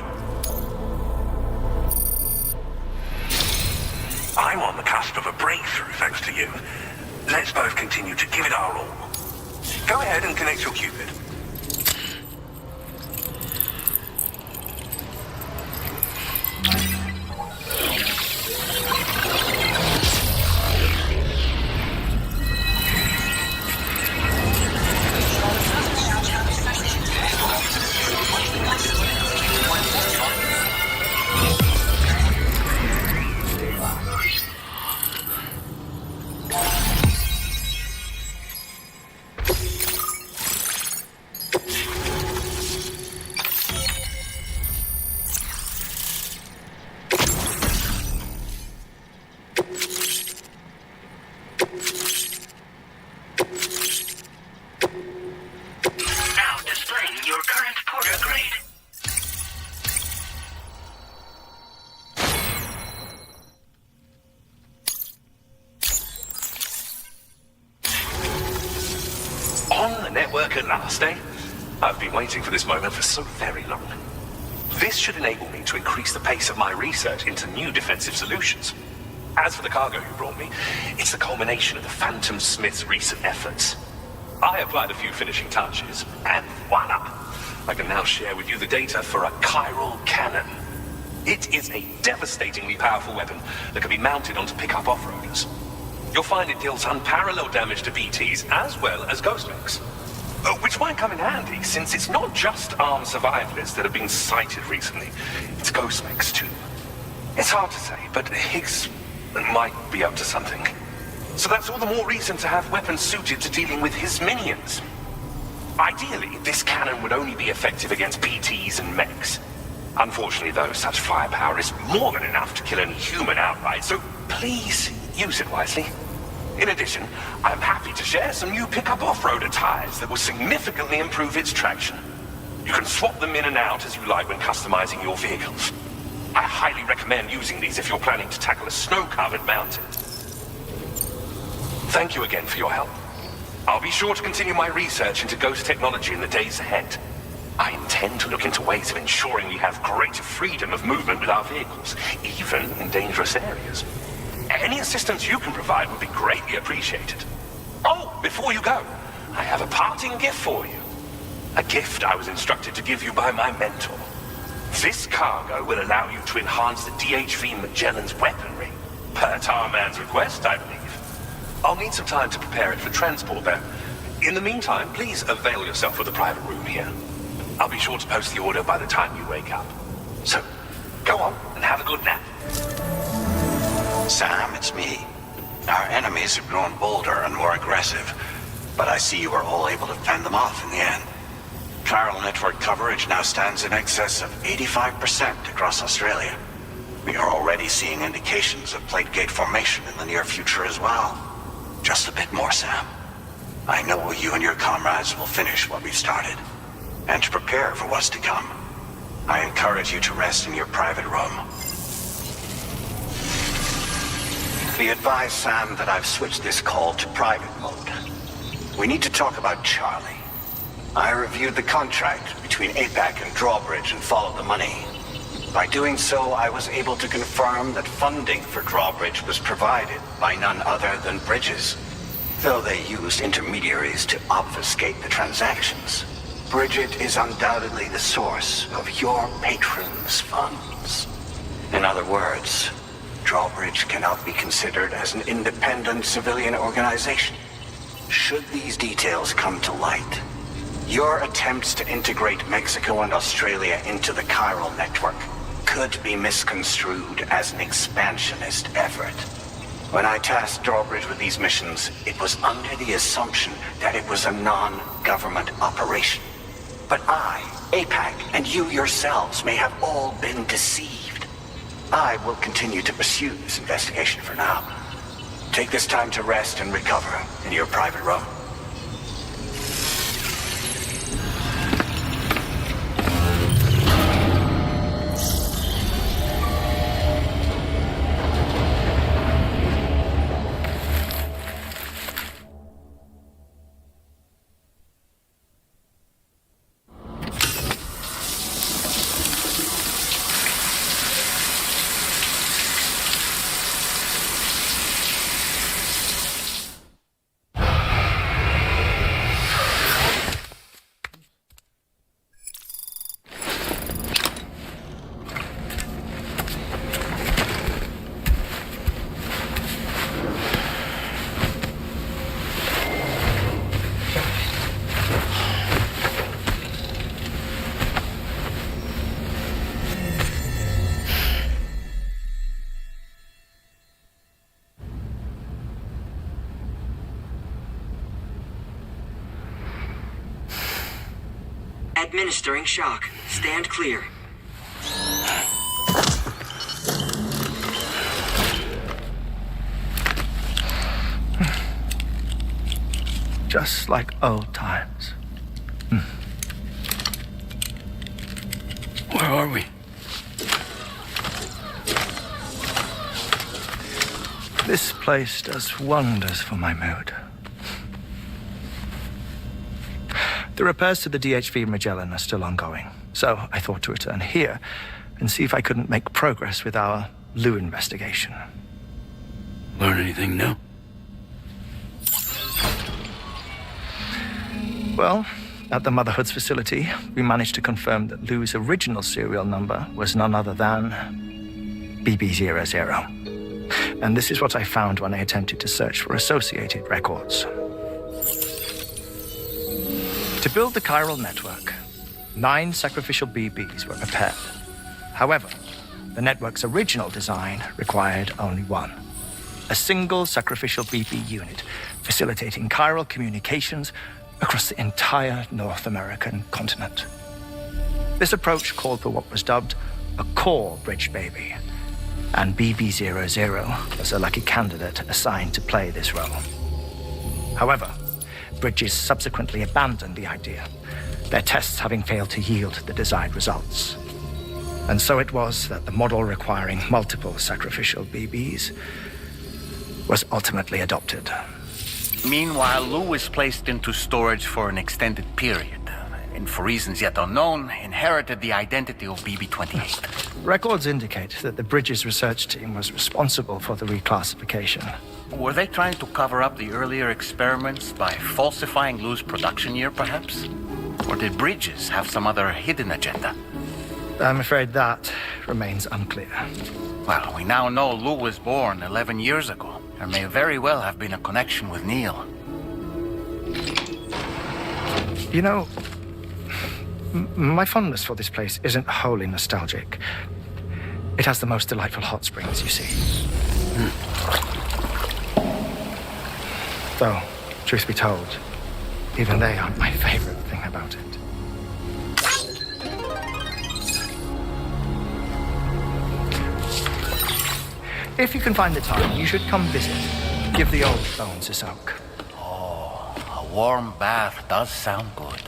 I'm on the cusp of a breakthrough thanks to you. Let's both continue to give it our all. Go ahead and connect your Cupid. Network at last, eh? I've been waiting for this moment for so very long. This should enable me to increase the pace of my research into new defensive solutions. As for the cargo you brought me, it's the culmination of the Phantom Smith's recent efforts. I applied a few finishing touches, and voila! I can now share with you the data for a chiral cannon. It is a devastatingly powerful weapon that can be mounted onto pickup off-roaders. You'll find it deals unparalleled damage to BTs as well as ghost mechs. Which might come in handy, since it's not just armed survivalists that have been sighted recently. It's ghost mechs too. It's hard to say, but Higgs might be up to something. So that's all the more reason to have weapons suited to dealing with his minions. Ideally, this cannon would only be effective against BTs and mechs. Unfortunately, though, such firepower is more than enough to kill any human outright, so please use it wisely. In addition, I'm happy to share some new pickup off-roader tires that will significantly improve its traction. You can swap them in and out as you like when customizing your vehicles. I highly recommend using these if you're planning to tackle a snow-covered mountain. Thank you again for your help. I'll be sure to continue my research into ghost technology in the days ahead. I intend to look into ways of ensuring we have greater freedom of movement with our vehicles, even in dangerous areas. Any assistance you can provide would be greatly appreciated. Oh, before you go, I have a parting gift for you. A gift I was instructed to give you by my mentor. This cargo will allow you to enhance the DHV Magellan's weaponry, per Tarman's request, I believe. I'll need some time to prepare it for transport, though. In the meantime, please avail yourself of the private room here. I'll be sure to post the order by the time you wake up. So, go on and have a good nap. Sam, it's me. Our enemies have grown bolder and more aggressive, but I see you were all able to fend them off in the end. Chiral network coverage now stands in excess of 85% across Australia. We are already seeing indications of plate gate formation in the near future as well. Just a bit more, Sam. I know you and your comrades will finish what we've started, and to prepare for what's to come. I encourage you to rest in your private room. Be advised, Sam, that I've switched this call to private mode. We need to talk about Charlie. I reviewed the contract between APAC and Drawbridge and followed the money. By doing so, I was able to confirm that funding for Drawbridge was provided by none other than Bridges, though they used intermediaries to obfuscate the transactions. Bridget is undoubtedly the source of your patrons' funds. In other words, Drawbridge cannot be considered as an independent civilian organization. Should these details come to light, your attempts to integrate Mexico and Australia into the chiral network could be misconstrued as an expansionist effort. When I tasked Drawbridge with these missions, it was under the assumption that it was a non-government operation. But I, APAC, and you yourselves may have all been deceived. I will continue to pursue this investigation for now. Take this time to rest and recover in your private room. Administering shock. Stand clear. Just like old times. Where are we? This place does wonders for my mood. The repairs to the DHV Magellan are still ongoing, so I thought to return here and see if I couldn't make progress with our Lou investigation. Learn anything new? Well, at the Motherhood's facility, we managed to confirm that Lou's original serial number was none other than BB00. And this is what I found when I attempted to search for associated records. To build the chiral network, 9 sacrificial BBs were prepared. However, the network's original design required only 1. A single sacrificial BB unit facilitating chiral communications across the entire North American continent. This approach called for what was dubbed a core bridge baby, and BB00 was a lucky candidate assigned to play this role. However, Bridges subsequently abandoned the idea, their tests having failed to yield the desired results. And so it was that the model requiring multiple sacrificial BBs was ultimately adopted. Meanwhile, Lou was placed into storage for an extended period, and for reasons yet unknown, inherited the identity of BB-28. Records indicate that the Bridges research team was responsible for the reclassification. Were they trying to cover up the earlier experiments by falsifying Lou's production year, perhaps? Or did Bridges have some other hidden agenda? I'm afraid that remains unclear. Well, we now know Lou was born 11 years ago. There may very well have been a connection with Neil. You know, my fondness for this place isn't wholly nostalgic. It has the most delightful hot springs, you see. Though, truth be told, even they aren't my favorite thing about it. If you can find the time, you should come visit. Give the old bones a soak. Oh, a warm bath does sound good.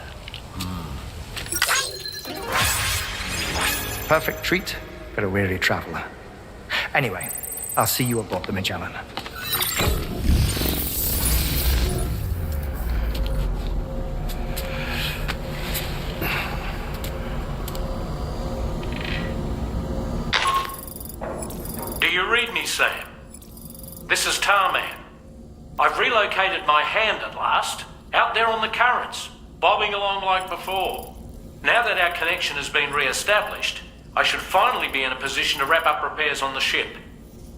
Perfect treat for a weary traveler. Anyway, I'll see you aboard the Magellan. Do you read me, Sam? This is Tarman. I've relocated my hand at last, out there on the currents, bobbing along like before. Now that our connection has been re-established, I should finally be in a position to wrap up repairs on the ship.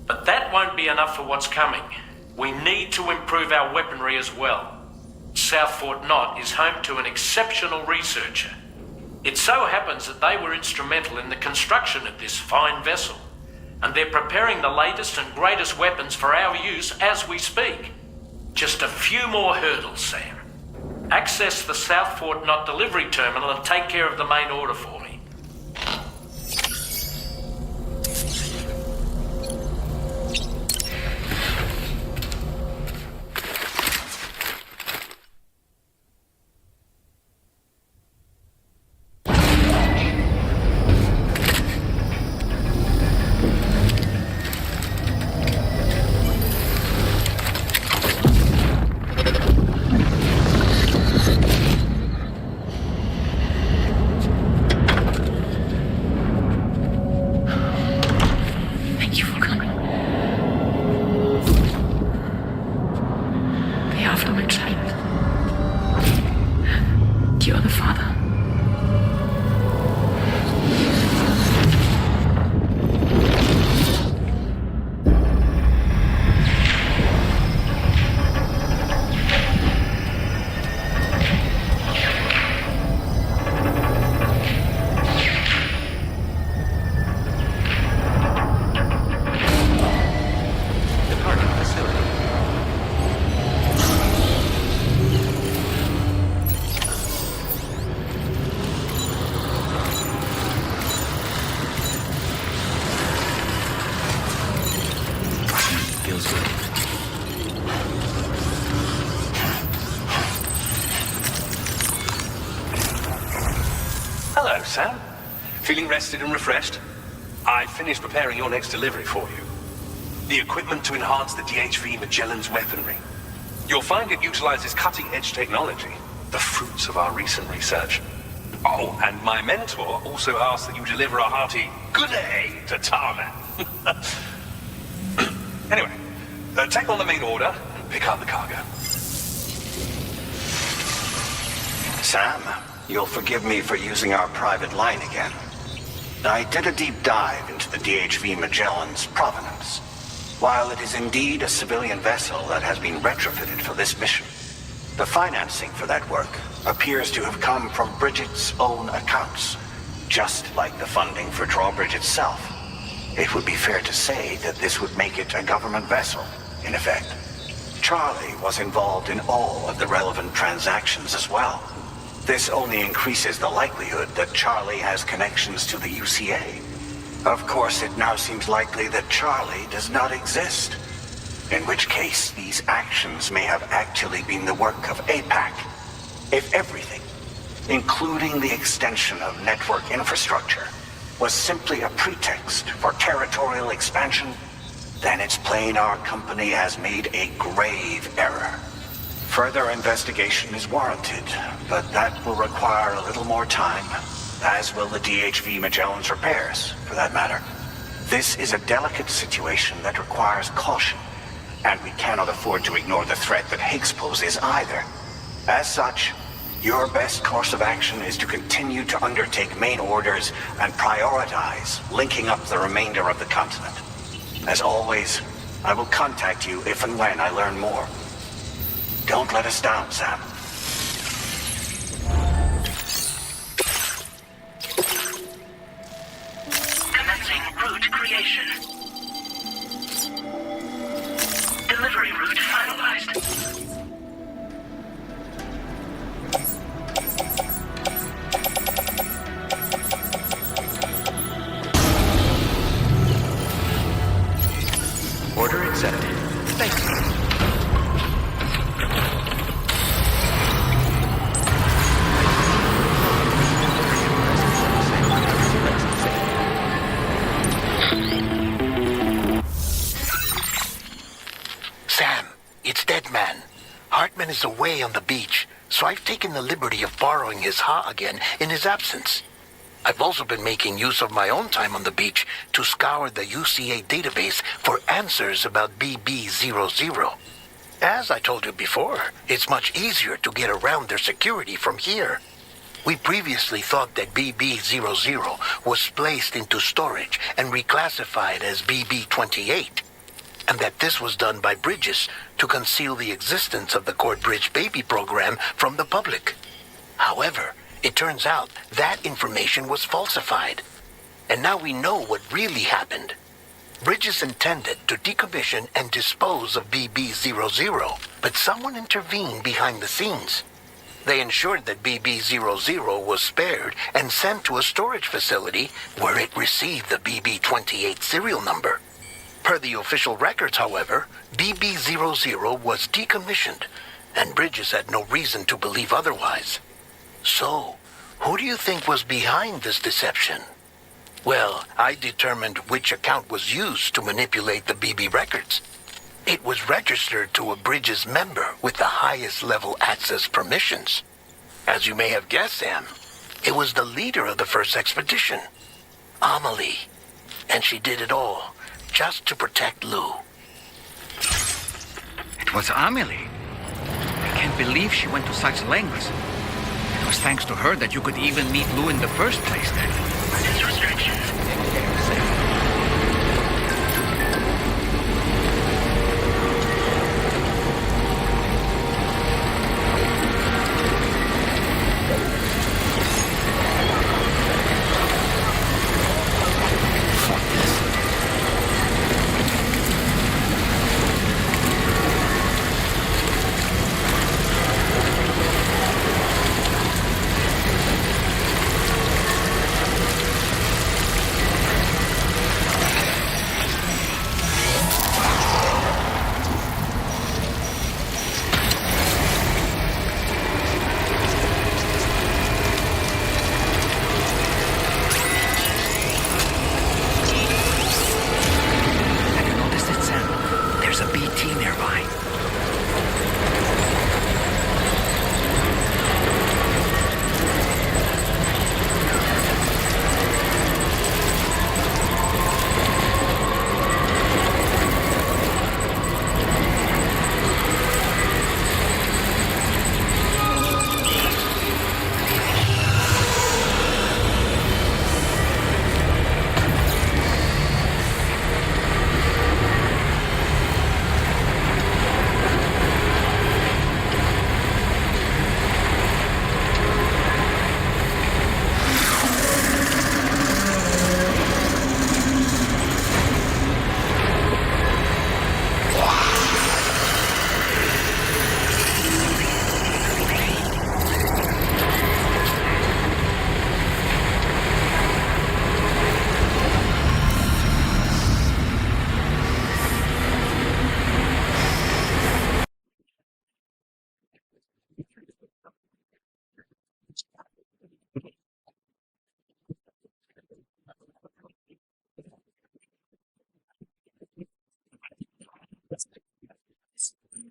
But that won't be enough for what's coming. We need to improve our weaponry as well. South Fort Knot is home to an exceptional researcher. It so happens that they were instrumental in the construction of this fine vessel, and they're preparing the latest and greatest weapons for our use as we speak. Just a few more hurdles, Sam. Access the South Fort Knot delivery terminal and take care of the main order for me. Hello, Sam. Feeling rested and refreshed? I finished preparing your next delivery for you. The equipment to enhance the DHV Magellan's weaponry. You'll find it utilizes cutting-edge technology, the fruits of our recent research. Oh, and my mentor also asked that you deliver a hearty good day to Tarman. Anyway, take on the main order and pick up the cargo. Sam, you'll forgive me for using our private line again. I did a deep dive into the DHV Magellan's provenance. While it is indeed a civilian vessel that has been retrofitted for this mission, the financing for that work appears to have come from Bridget's own accounts, just like the funding for Drawbridge itself. It would be fair to say that this would make it a government vessel, in effect. Charlie was involved in all of the relevant transactions as well. This only increases the likelihood that Charlie has connections to the UCA. Of course, it now seems likely that Charlie does not exist, in which case these actions may have actually been the work of APAC. If everything, including the extension of network infrastructure, was simply a pretext for territorial expansion, then it's plain our company has made a grave error. Further investigation is warranted, but that will require a little more time, as will the DHV Magellan's repairs, for that matter. This is a delicate situation that requires caution, and we cannot afford to ignore the threat that Higgs poses either. As such, your best course of action is to continue to undertake main orders and prioritize linking up the remainder of the continent. As always, I will contact you if and when I learn more. Don't let us down, Sam. Commencing route creation. Delivery route finalized. Thanks. Sam, it's Deadman. Hartman is away on the beach, so I've taken the liberty of borrowing his Ha again in his absence. I've also been making use of my own time on the beach to scour the UCA database for answers about BB00. As I told you before, it's much easier to get around their security from here. We previously thought that BB00 was placed into storage and reclassified as BB28, and that this was done by Bridges to conceal the existence of the Cord Bridge Baby program from the public. However, it turns out that information was falsified, and now we know what really happened. Bridges intended to decommission and dispose of BB00, but someone intervened behind the scenes. They ensured that BB00 was spared and sent to a storage facility where it received the BB28 serial number. Per the official records, however, BB00 was decommissioned, and Bridges had no reason to believe otherwise. So, who do you think was behind this deception? Well, I determined which account was used to manipulate the BB records. It was registered to a Bridges member with the highest level access permissions. As you may have guessed, Sam, it was the leader of the first expedition, Amelie. And she did it all just to protect Lou. It was Amelie. I can't believe she went to such lengths. It was thanks to her that you could even meet Lou in the first place then. This restriction.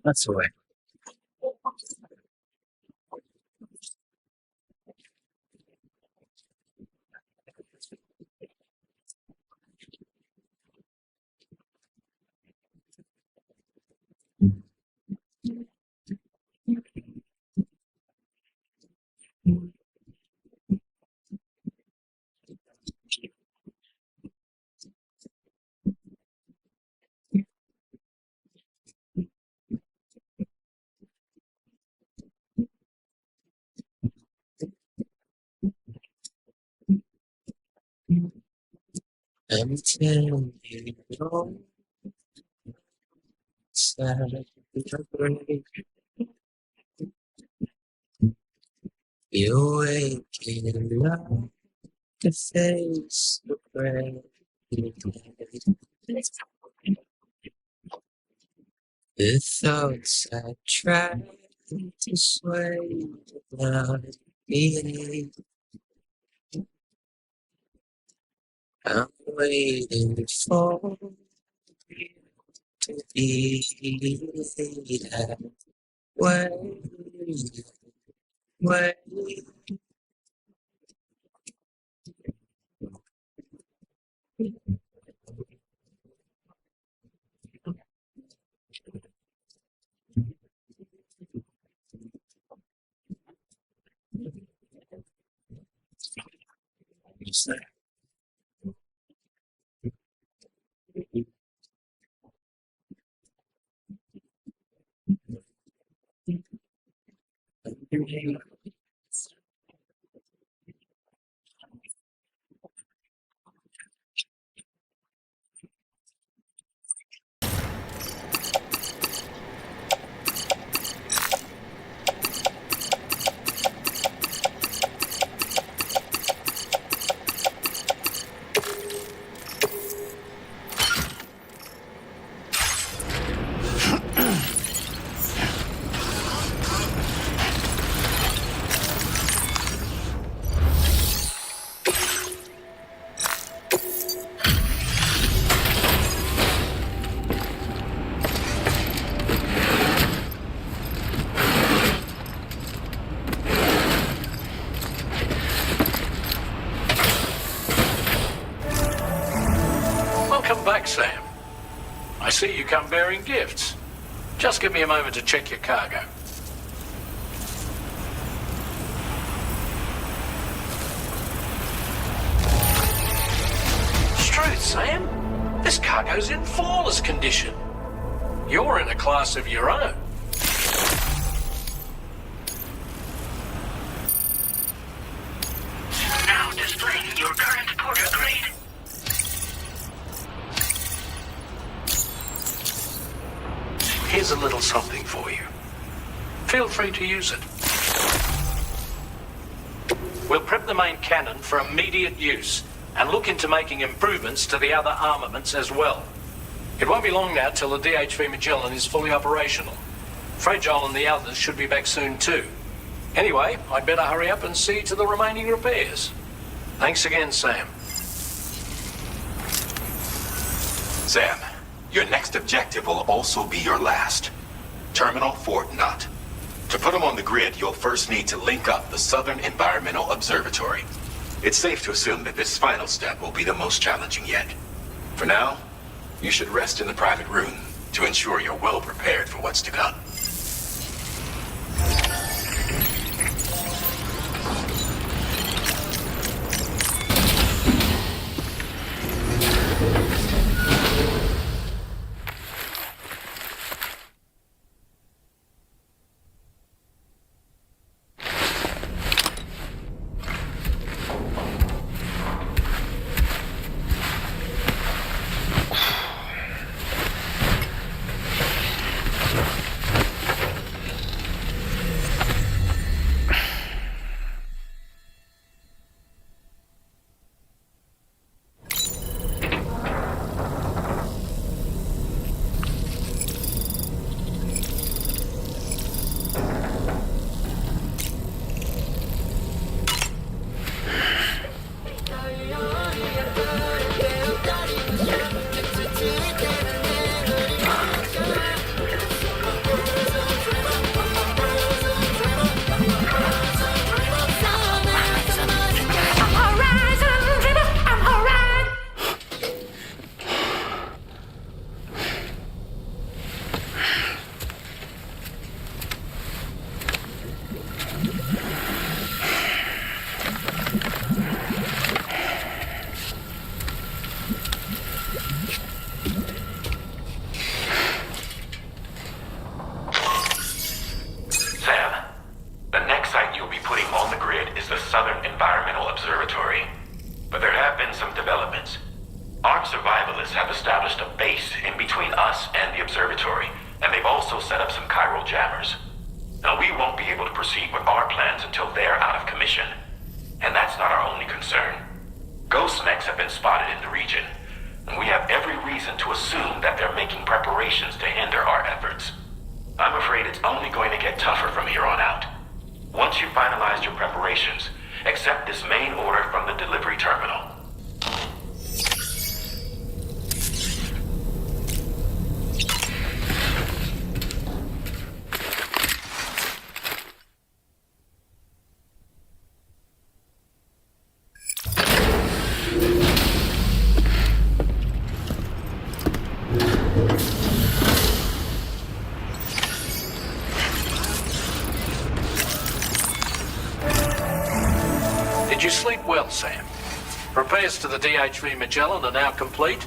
That's the way. Until you know that you're brave, you're waking up to face the brave. The thoughts I tried to sway without being. I'm waiting for you to be that way. What's that? Welcome back, Sam. I see you come bearing gifts. Just give me a moment to check your cargo. Truth, Sam. This cargo's in flawless condition. You're in a class of your own. Now displaying your current porter grade. Here's a little something for you. Feel free to use it. We'll prep the main cannon for immediate use and look into making improvements to the other armaments as well. It won't be long now till the DHV Magellan is fully operational. Fragile and the others should be back soon too. Anyway, I'd better hurry up and see to the remaining repairs. Thanks again, Sam. Sam, your next objective will also be your last. Terminal Fort Knott. To put them on the grid, you'll first need to link up the Southern Environmental Observatory. It's safe to assume that this final step will be the most challenging yet. For now, you should rest in the private room to ensure you're well prepared for what's to come. Preparations to hinder our efforts. get tougher from here on out. Once you've finalized your preparations, accept this main order from the delivery terminal. Did you sleep well, Sam? Repairs to the DHV Magellan are now complete.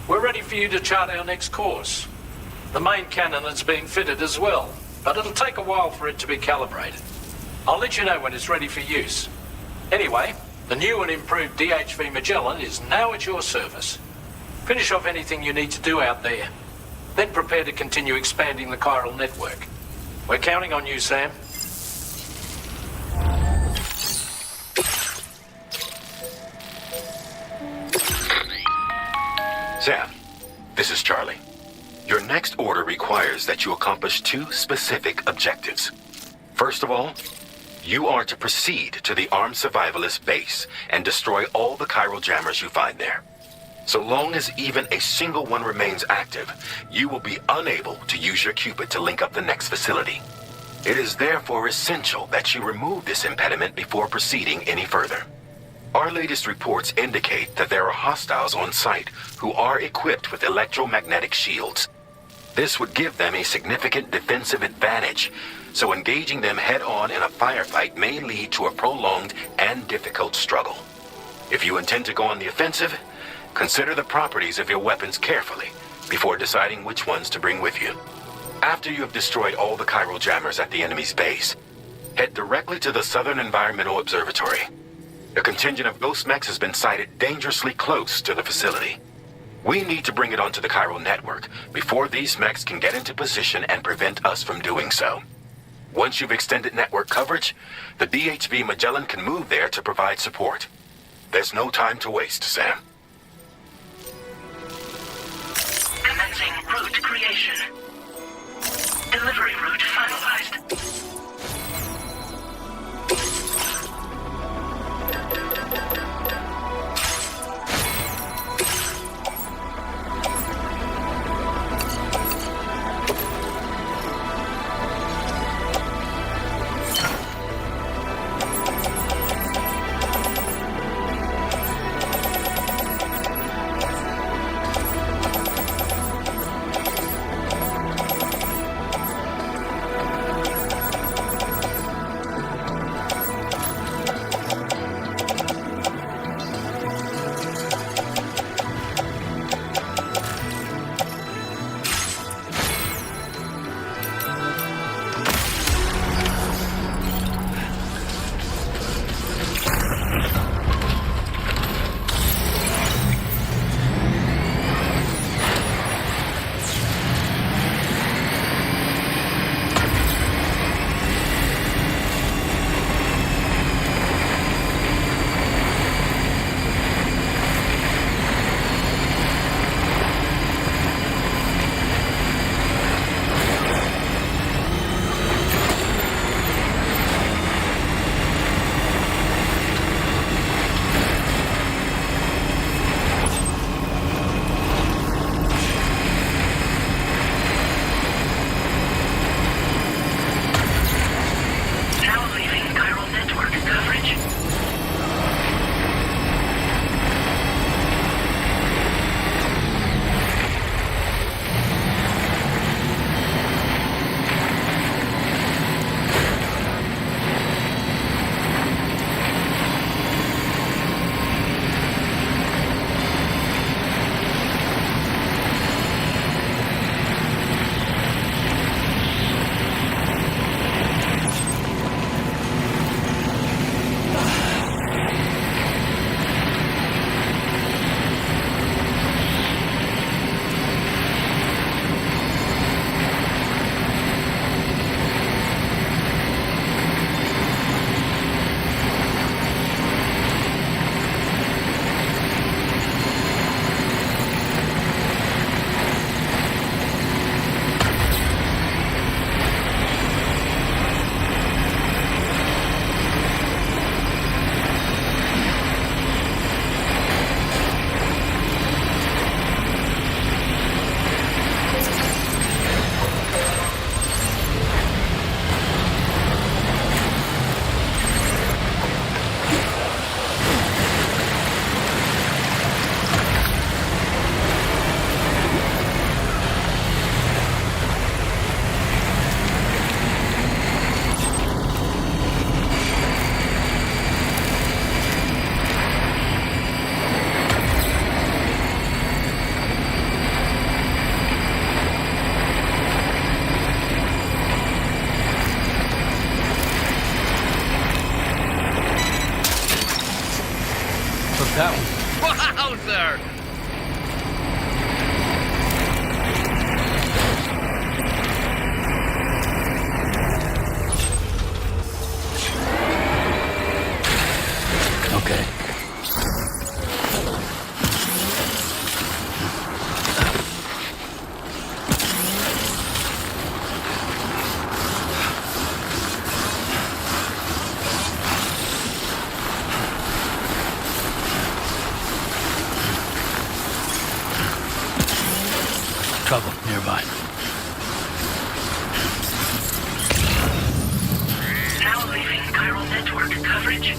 We're ready for you to chart our next course. The main cannon is being fitted as well, but it'll take a while for it to be calibrated. I'll let you know when it's ready for use. Anyway, the new and improved DHV Magellan is now at your service. Finish off anything you need to do out there, then prepare to continue expanding the chiral network. We're counting on you, Sam. Sam, this is Charlie. Your next order requires that you accomplish two specific objectives. First of all, you are to proceed to the armed survivalist base and destroy all the chiral jammers you find there. So long as even a single one remains active, you will be unable to use your Cupid to link up the next facility. It is therefore essential that you remove this impediment before proceeding any further. Our latest reports indicate that there are hostiles on site who are equipped with electromagnetic shields. This would give them a significant defensive advantage, so engaging them head-on in a firefight may lead to a prolonged and difficult struggle. If you intend to go on the offensive, consider the properties of your weapons carefully before deciding which ones to bring with you. After you have destroyed all the chiral jammers at the enemy's base, head directly to the Southern Environmental Observatory. A contingent of ghost mechs has been sighted dangerously close to the facility. We need to bring it onto the chiral network before these mechs can get into position and prevent us from doing so. Once you've extended network coverage, the DHV Magellan can move there to provide support. There's no time to waste, Sam. Commencing route creation. Delivery route finalized. there! Okay. Trouble nearby. Now leaving chiral network coverage.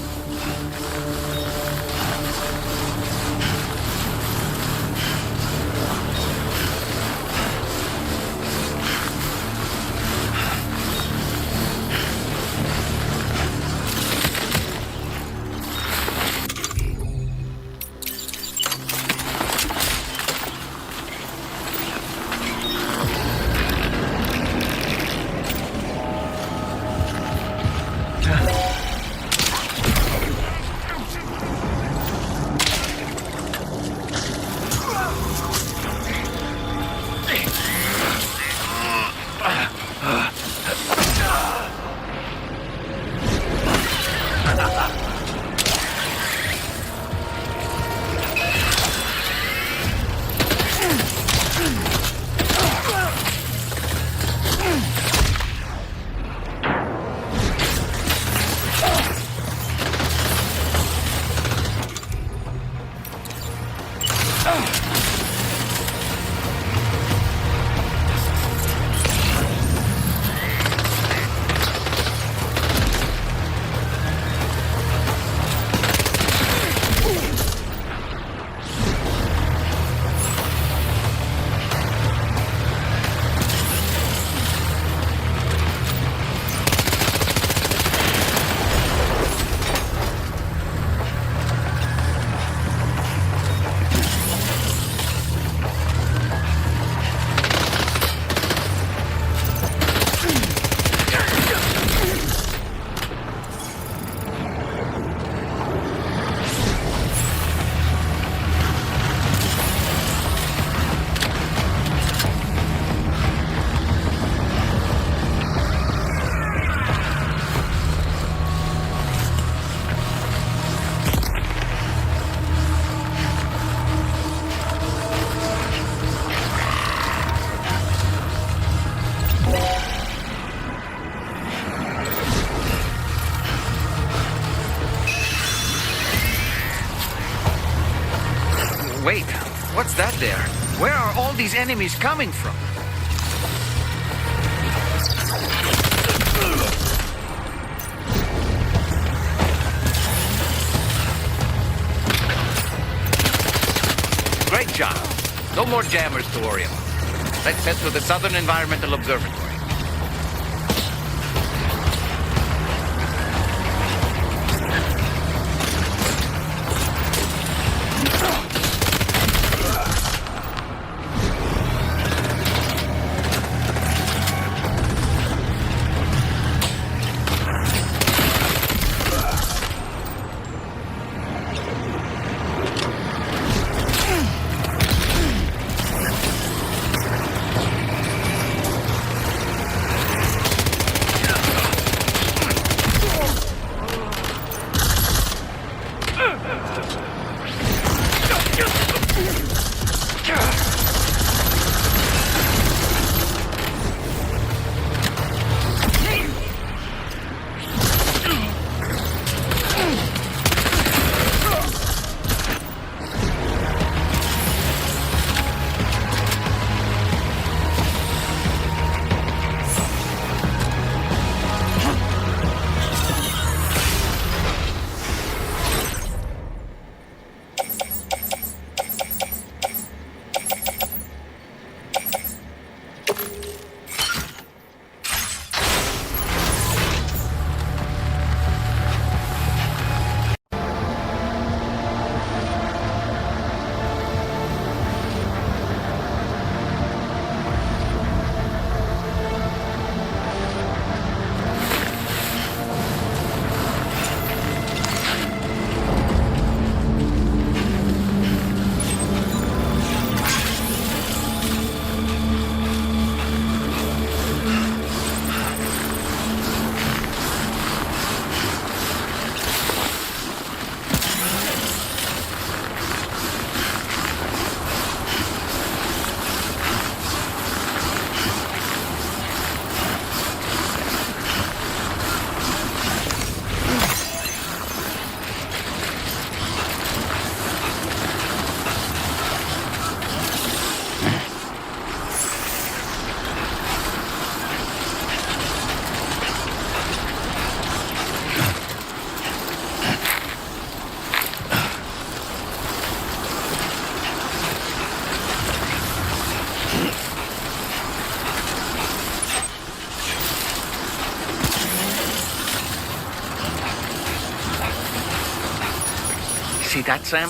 Wait, what's that there? Where are all these enemies coming from? Great job. No more jammers to worry about. Let's head to the Southern Environmental Observatory. See that, Sam?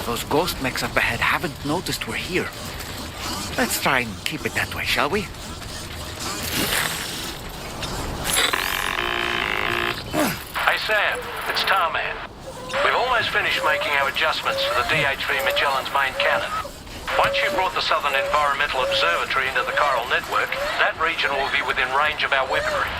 Those ghost mechs up ahead haven't noticed we're here. Let's try and keep it that way, shall we? Hey Sam, it's Tarman. We've almost finished making our adjustments to the DHV Magellan's main cannon. Once you've brought the Southern Environmental Observatory into the chiral network, that region will be within range of our weaponry.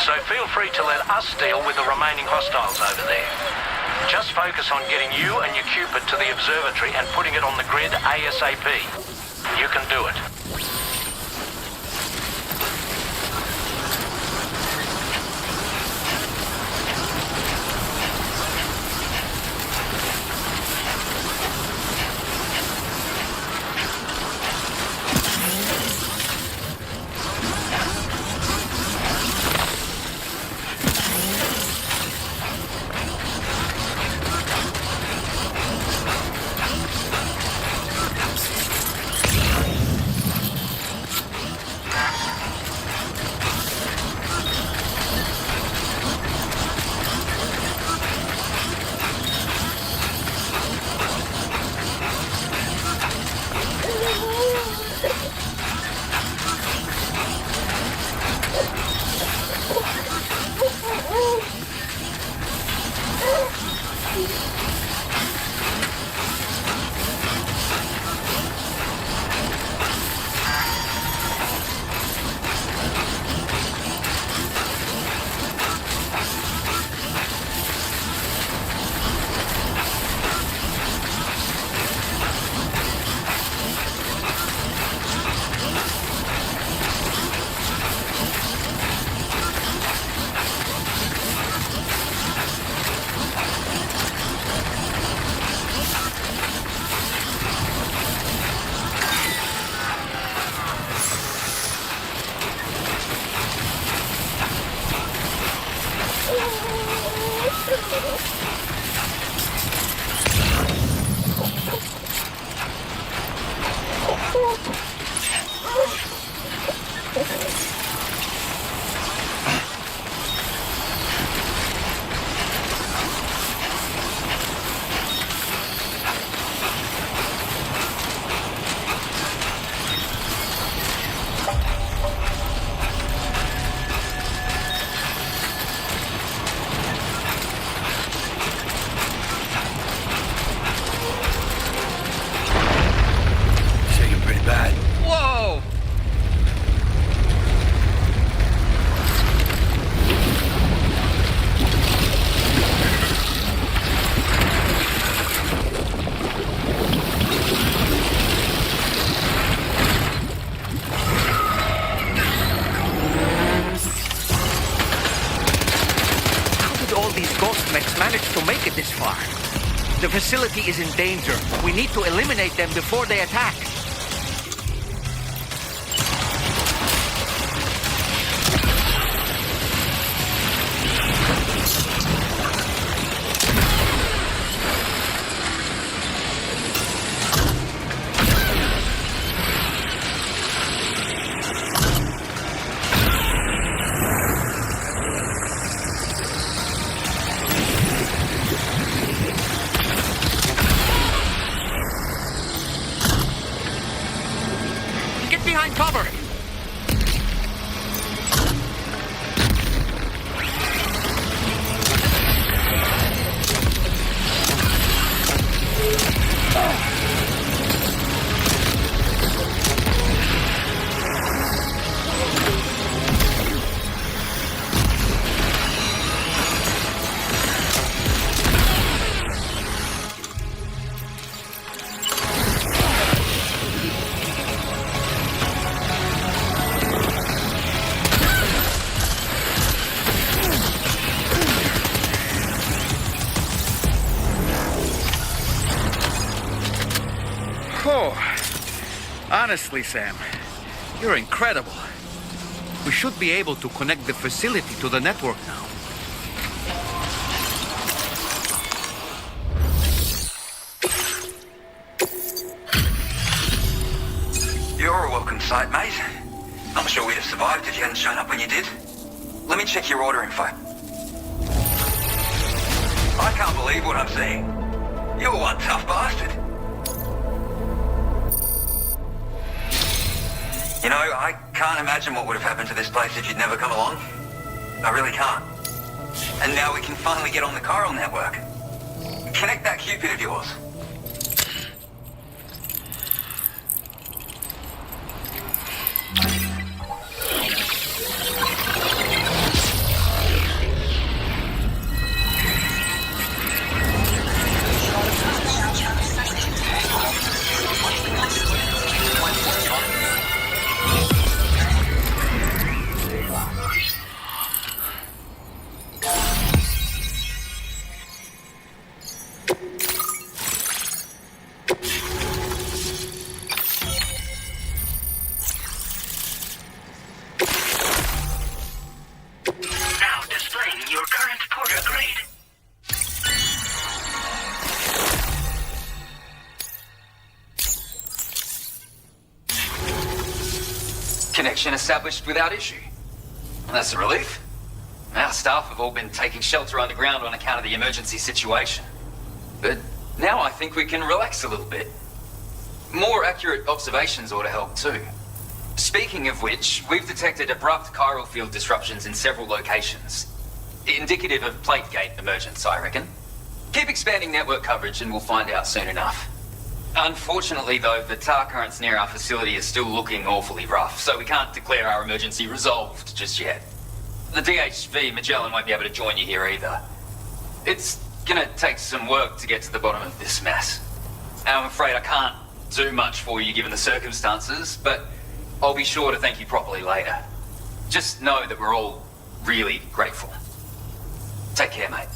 So feel free to let us deal with the remaining hostiles over there. Just focus on getting you and your Cupid to the observatory and putting it on the grid ASAP. You can do it. This far. The facility is in danger. We need to eliminate them before they attack. Cover! Honestly, Sam, you're incredible. We should be able to connect the facility to the network now. You're a welcome sight, mate. I'm sure we'd have survived if you hadn't shown up when you did. Let me check your order info. I can't believe what I'm seeing. You're one tough bastard. You know, I can't imagine what would have happened to this place if you'd never come along. I really can't. And now we can finally get on the chiral network. Connect that Cupid of yours. Connection established without issue. That's a relief. Our staff have all been taking shelter underground on account of the emergency situation. But now I think we can relax a little bit. More accurate observations ought to help too. Speaking of which, we've detected abrupt chiral field disruptions in several locations. Indicative of plate gate emergence, I reckon. Keep expanding network coverage and we'll find out soon enough. Unfortunately, though, the tar currents near our facility are still looking awfully rough, so we can't declare our emergency resolved just yet. The DHV Magellan won't be able to join you here either. It's gonna take some work to get to the bottom of this mess. I'm afraid I can't do much for you given the circumstances, but I'll be sure to thank you properly later. Just know that we're all really grateful. Take care, mate.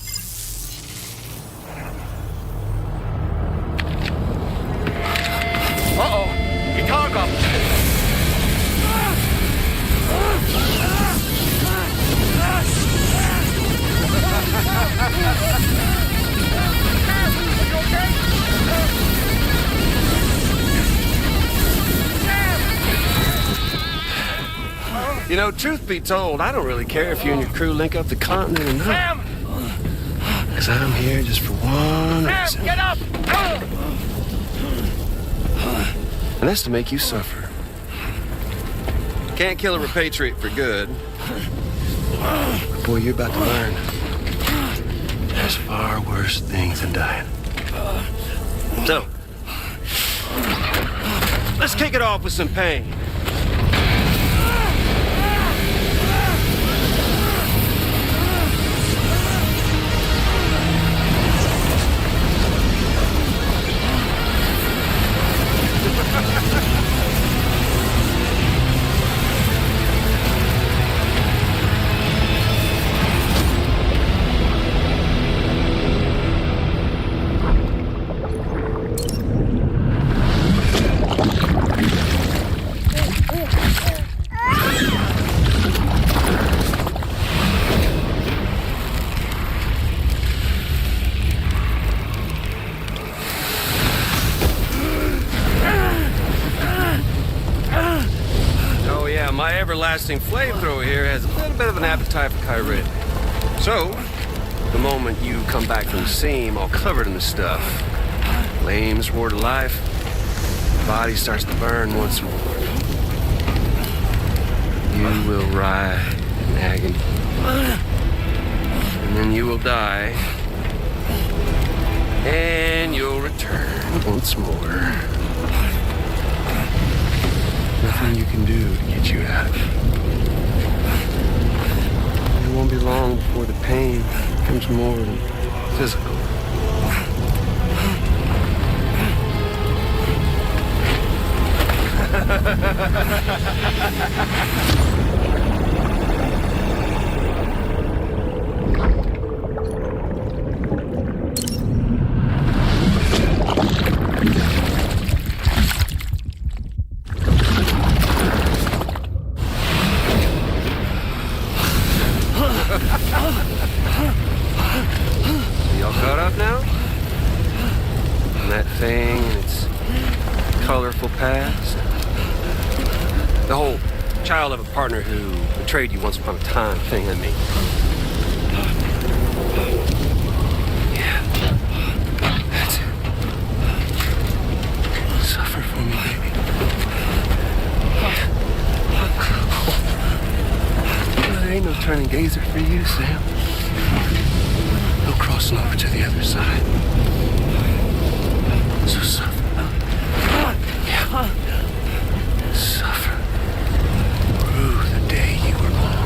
Uh-oh! Guitar gum! You know, truth be told, I don't really care if you and your crew link up the continent or not. Because I'm here just for one reason. Get up! And that's to make you suffer. Can't kill a repatriate for good. But boy, you're about to learn. There's far worse things than dying. So, let's kick it off with some pain. My everlasting flamethrower here has a little bit of an appetite for chirate. So, the moment you come back from the seam all covered in the stuff, flames roar to life, the body starts to burn once more. You will writhe in agony. And then you will die. And you'll return once more. Nothing you can do to get you out of it. It won't be long before the pain becomes more than physical. Y'all caught up now? And that thing and its colorful past? The whole child of a partner who betrayed you once upon a time thing, I mean. Yeah. That's it. ain't no turning gazer for you, Sam. No crossing over to the other side. So suffer, huh? Yeah. Suffer through the day you were born.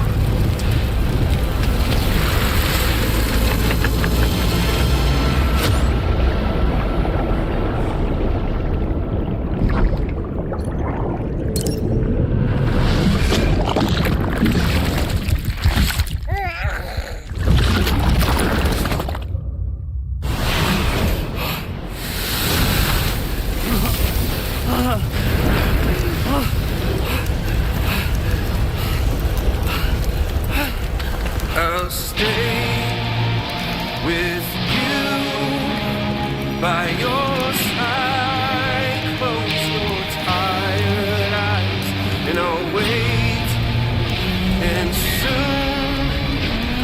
I'll stay with you by your side. Close your tired eyes and I'll wait. And soon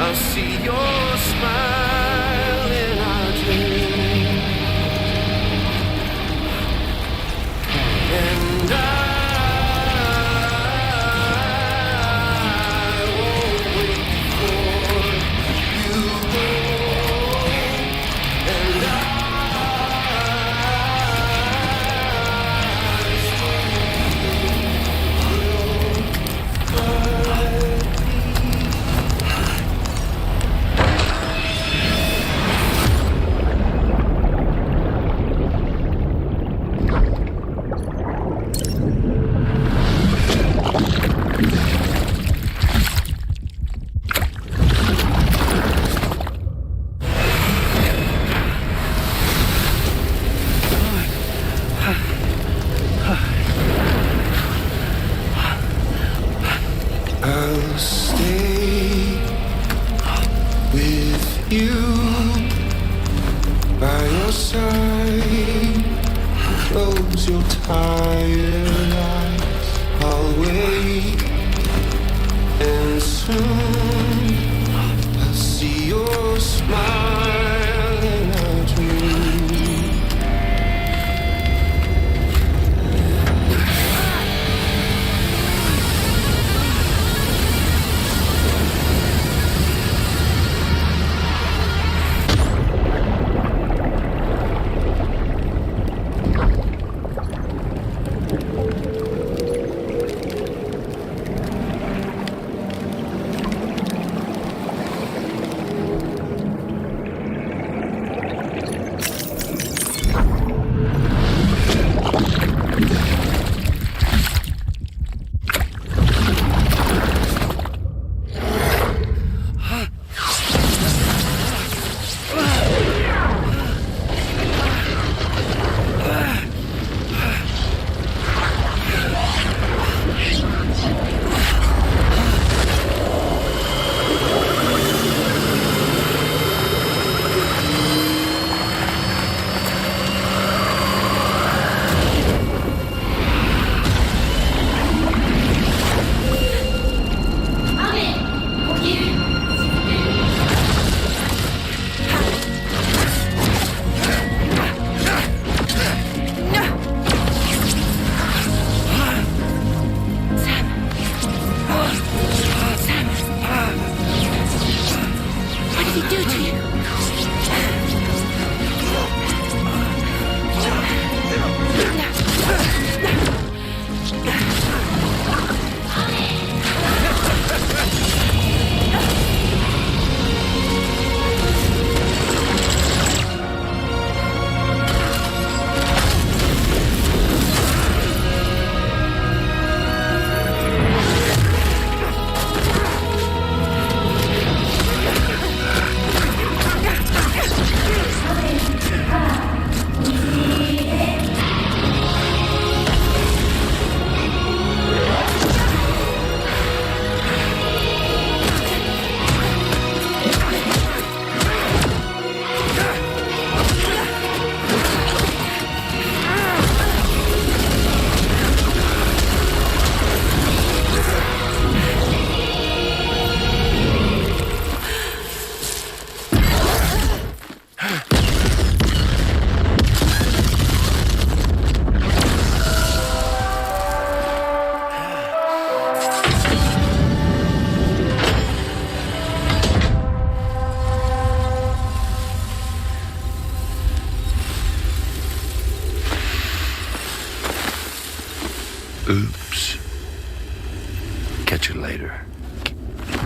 I'll see your smile in our dream. And I'll stay with you by your side. Close your tired eyes. I'll wait, and soon I'll see your smile in our dream.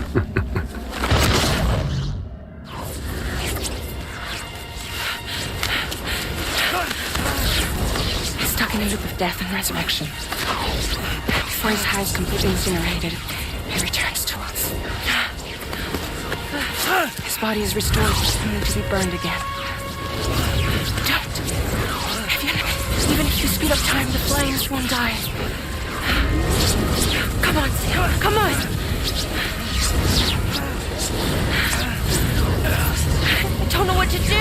He's stuck in a loop of death and resurrection. Before his hive is completely incinerated, he returns to us. His body is restored, only to be burned again. Don't! Even if you speed up time, the flames won't die. Come on, Sam, come on! I don't know what to do!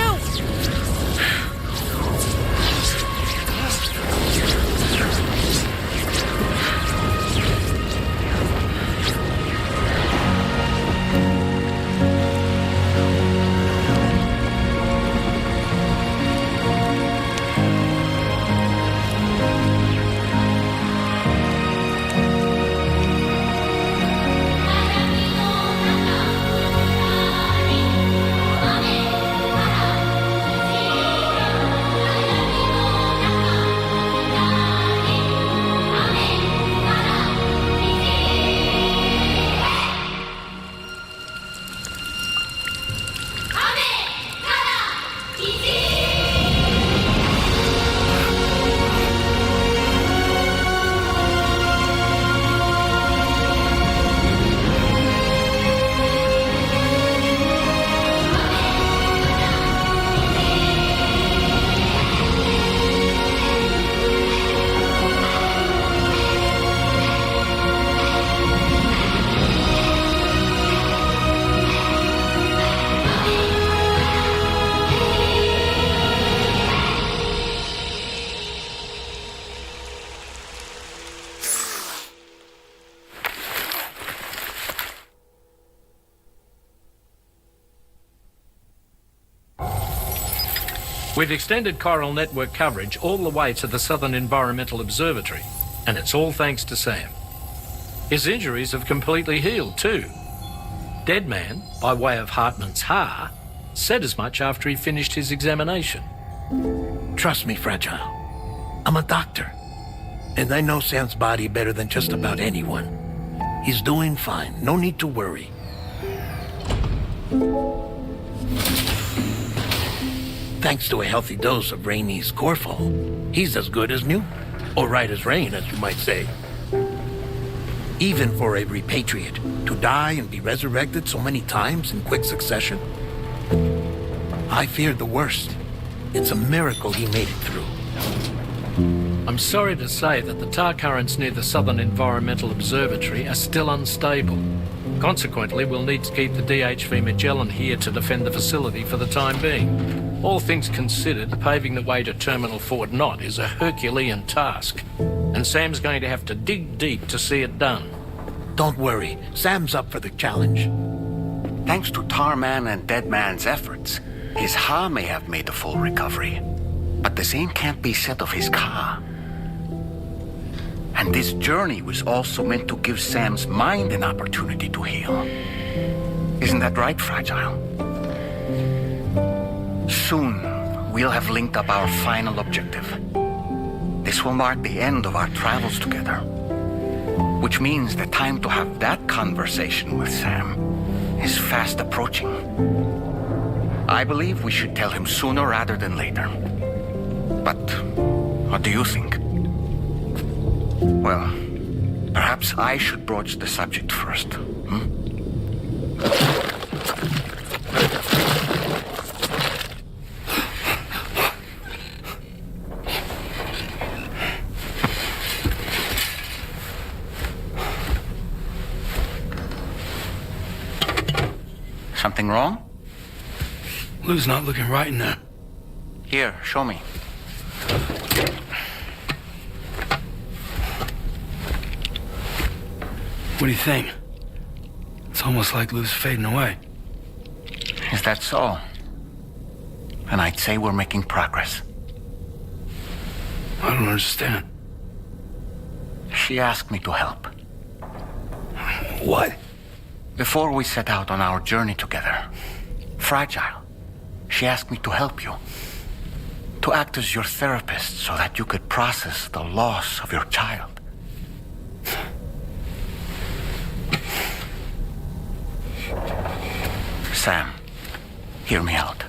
We've extended chiral network coverage all the way to the Southern Environmental Observatory, and it's all thanks to Sam. His injuries have completely healed too. Deadman, by way of Hartman's Ha, said as much after he finished his examination. Trust me, Fragile. I'm a doctor, and I know Sam's body better than just about anyone. He's doing fine. No need to worry. Thanks to a healthy dose of Rainey's Corfol, he's as good as new. Or right as rain, as you might say. Even for a repatriate, to die and be resurrected so many times in quick succession. I feared the worst. It's a miracle he made it through. I'm sorry to say that the tar currents near the Southern Environmental Observatory are still unstable. Consequently, we'll need to keep the DHV Magellan here to defend the facility for the time being. All things considered, paving the way to Terminal Fort Knott is a Herculean task, and Sam's going to have to dig deep to see it done. Don't worry, Sam's up for the challenge. Thanks to Tarman and Deadman's efforts, his Ha may have made a full recovery, but the same can't be said of his Ka. And this journey was also meant to give Sam's mind an opportunity to heal. Isn't that right, Fragile? Soon, we'll have linked up our final objective. This will mark the end of our travels together, which means the time to have that conversation with Sam is fast approaching. I believe we should tell him sooner rather than later. But what do you think? Well, perhaps I should broach the subject first. Something wrong? Lou's not looking right in there. Here, show me. What do you think? It's almost like Lou's fading away. Is that so? And I'd say we're making progress. I don't understand. She asked me to help. What? Before we set out on our journey together, Fragile, she asked me to help you. To act as your therapist so that you could process the loss of your child. Sam, hear me out.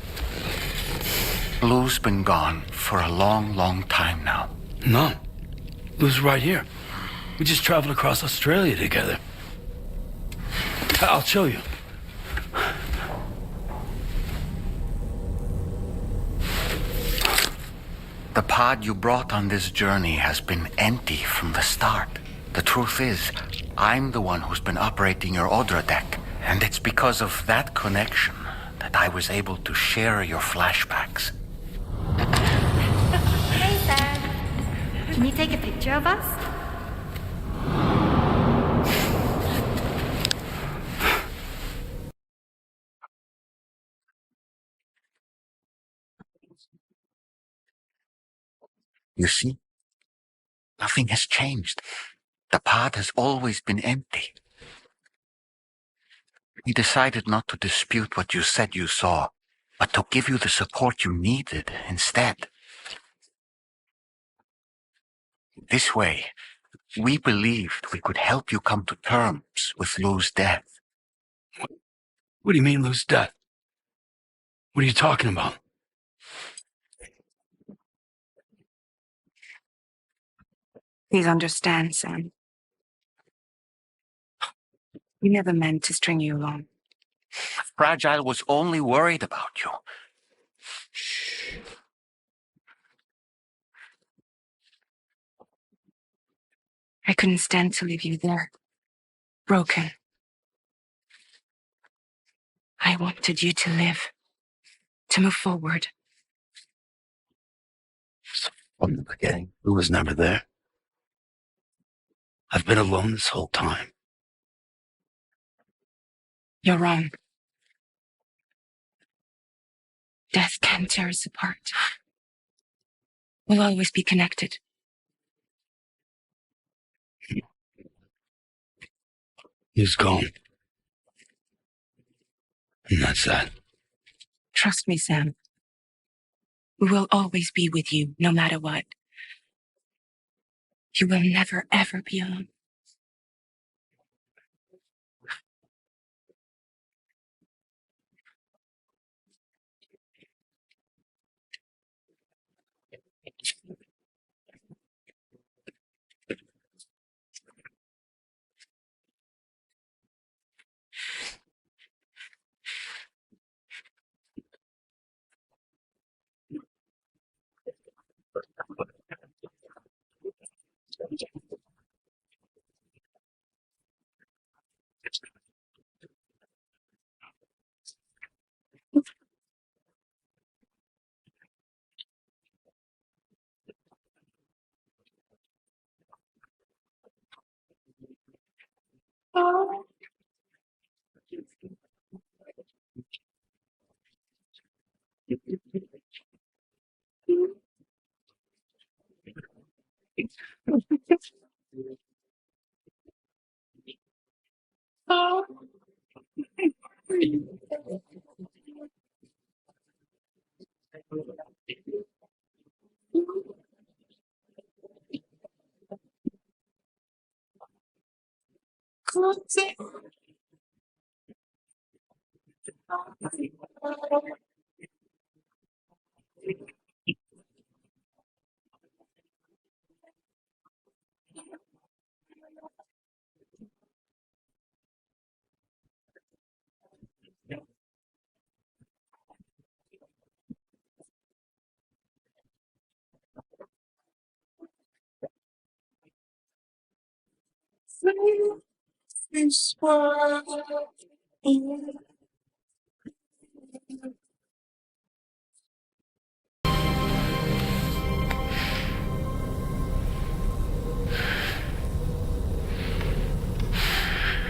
Lou's been gone for a long, long time now. No. Lou's right here. We just traveled across Australia together. I'll show you. The pod you brought on this journey has been empty from the start. The truth is, I'm the one who's been operating your Odra deck, and it's because of that connection that I was able to share your flashbacks. Hey, Sam. Can you take a picture of us? You see, nothing has changed. The pod has always been empty. We decided not to dispute what you said you saw, but to give you the support you needed instead. This way, we believed we could help you come to terms with Lou's death. What do you mean, Lou's death? What are you talking about? Please understand, Sam. We never meant to string you along. Fragile was only worried about you. I couldn't stand to leave you there, broken. I wanted you to live, to move forward. From the beginning, Lou was never there. I've been alone this whole time. You're wrong. Death can't tear us apart. We'll always be connected. He's gone. And that's that. Trust me, Sam. We will always be with you, no matter what. You will never, ever be alone.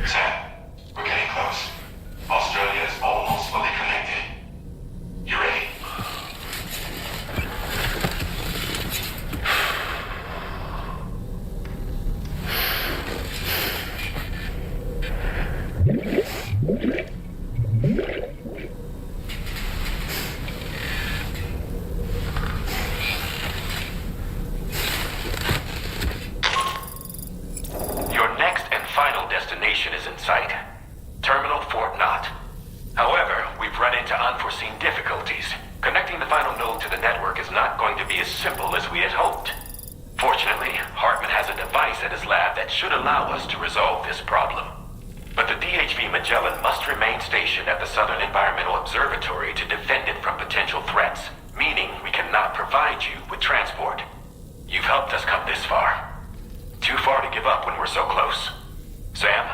Sam, we're getting close. Australia is almost fully connected. You ready? Your next and final destination is in sight. Terminal Fort Knott. However, we unforeseen difficulties. Connecting the final node to the network is not going to be as simple as we had hoped. Fortunately, Hartman has a device at his lab that should allow us to resolve this problem. But the DHV Magellan must remain stationed at the Southern Environmental Observatory to defend it from potential threats, meaning we cannot provide you with transport. You've helped us come this far. Too far to give up when we're so close. Sam,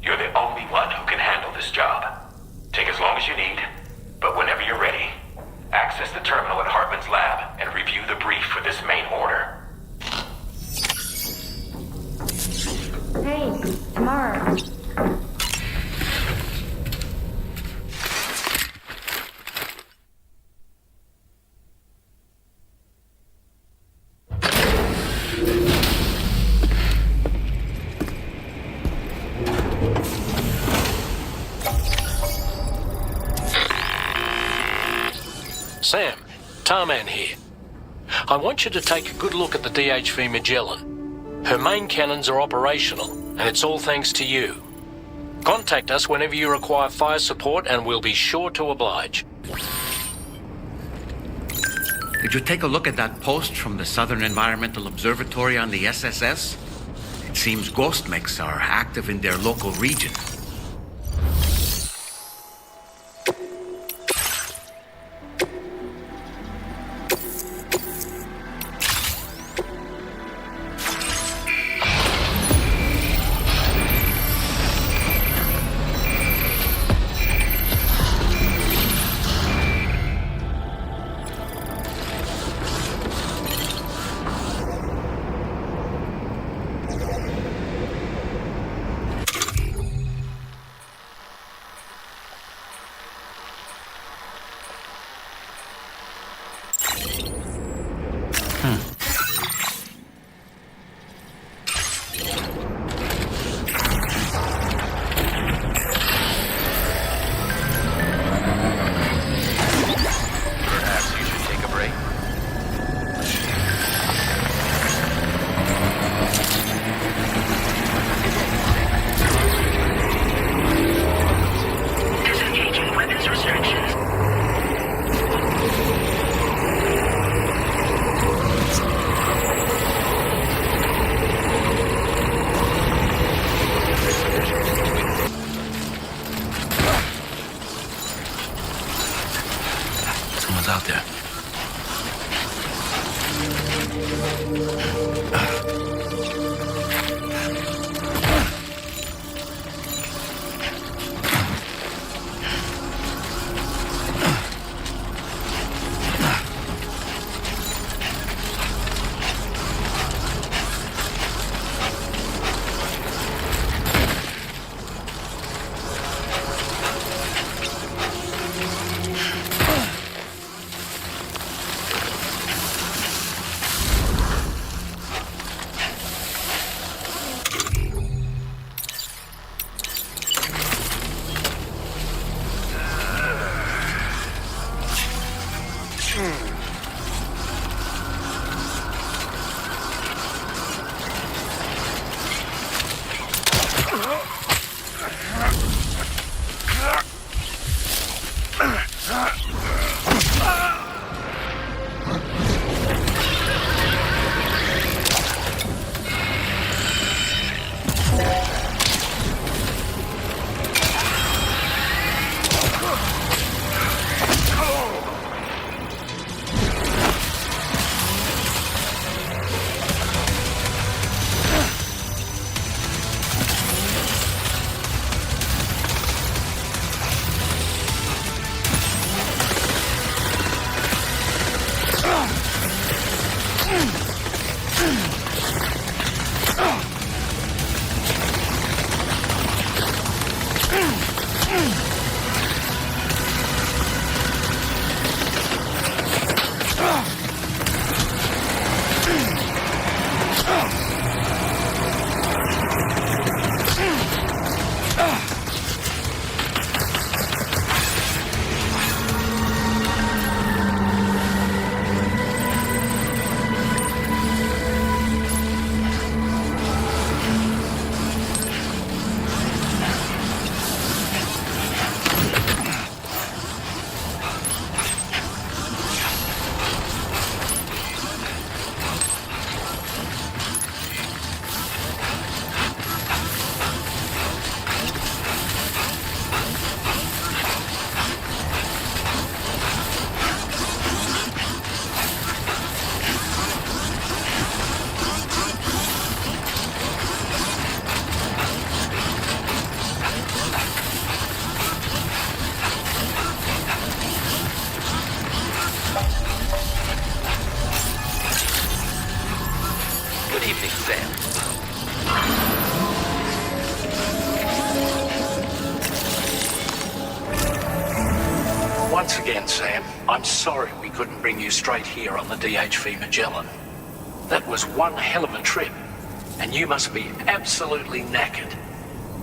you're the only one who can handle this job. Take as long as you need, but whenever you're ready, access the terminal at Hartman's lab and review the brief for this main order. Hey, tomorrow. Sam, Tarman here. I want you to take a good look at the DHV Magellan. Her main cannons are operational, and it's all thanks to you. Contact us whenever you require fire support, and we'll be sure to oblige. Did you take a look at that post from the Southern Environmental Observatory on the SSS? It seems ghost mechs are active in their local region. Out there. Once again, Sam, I'm sorry we couldn't bring you straight here on the DHV Magellan. That was one hell of a trip, and you must be absolutely knackered.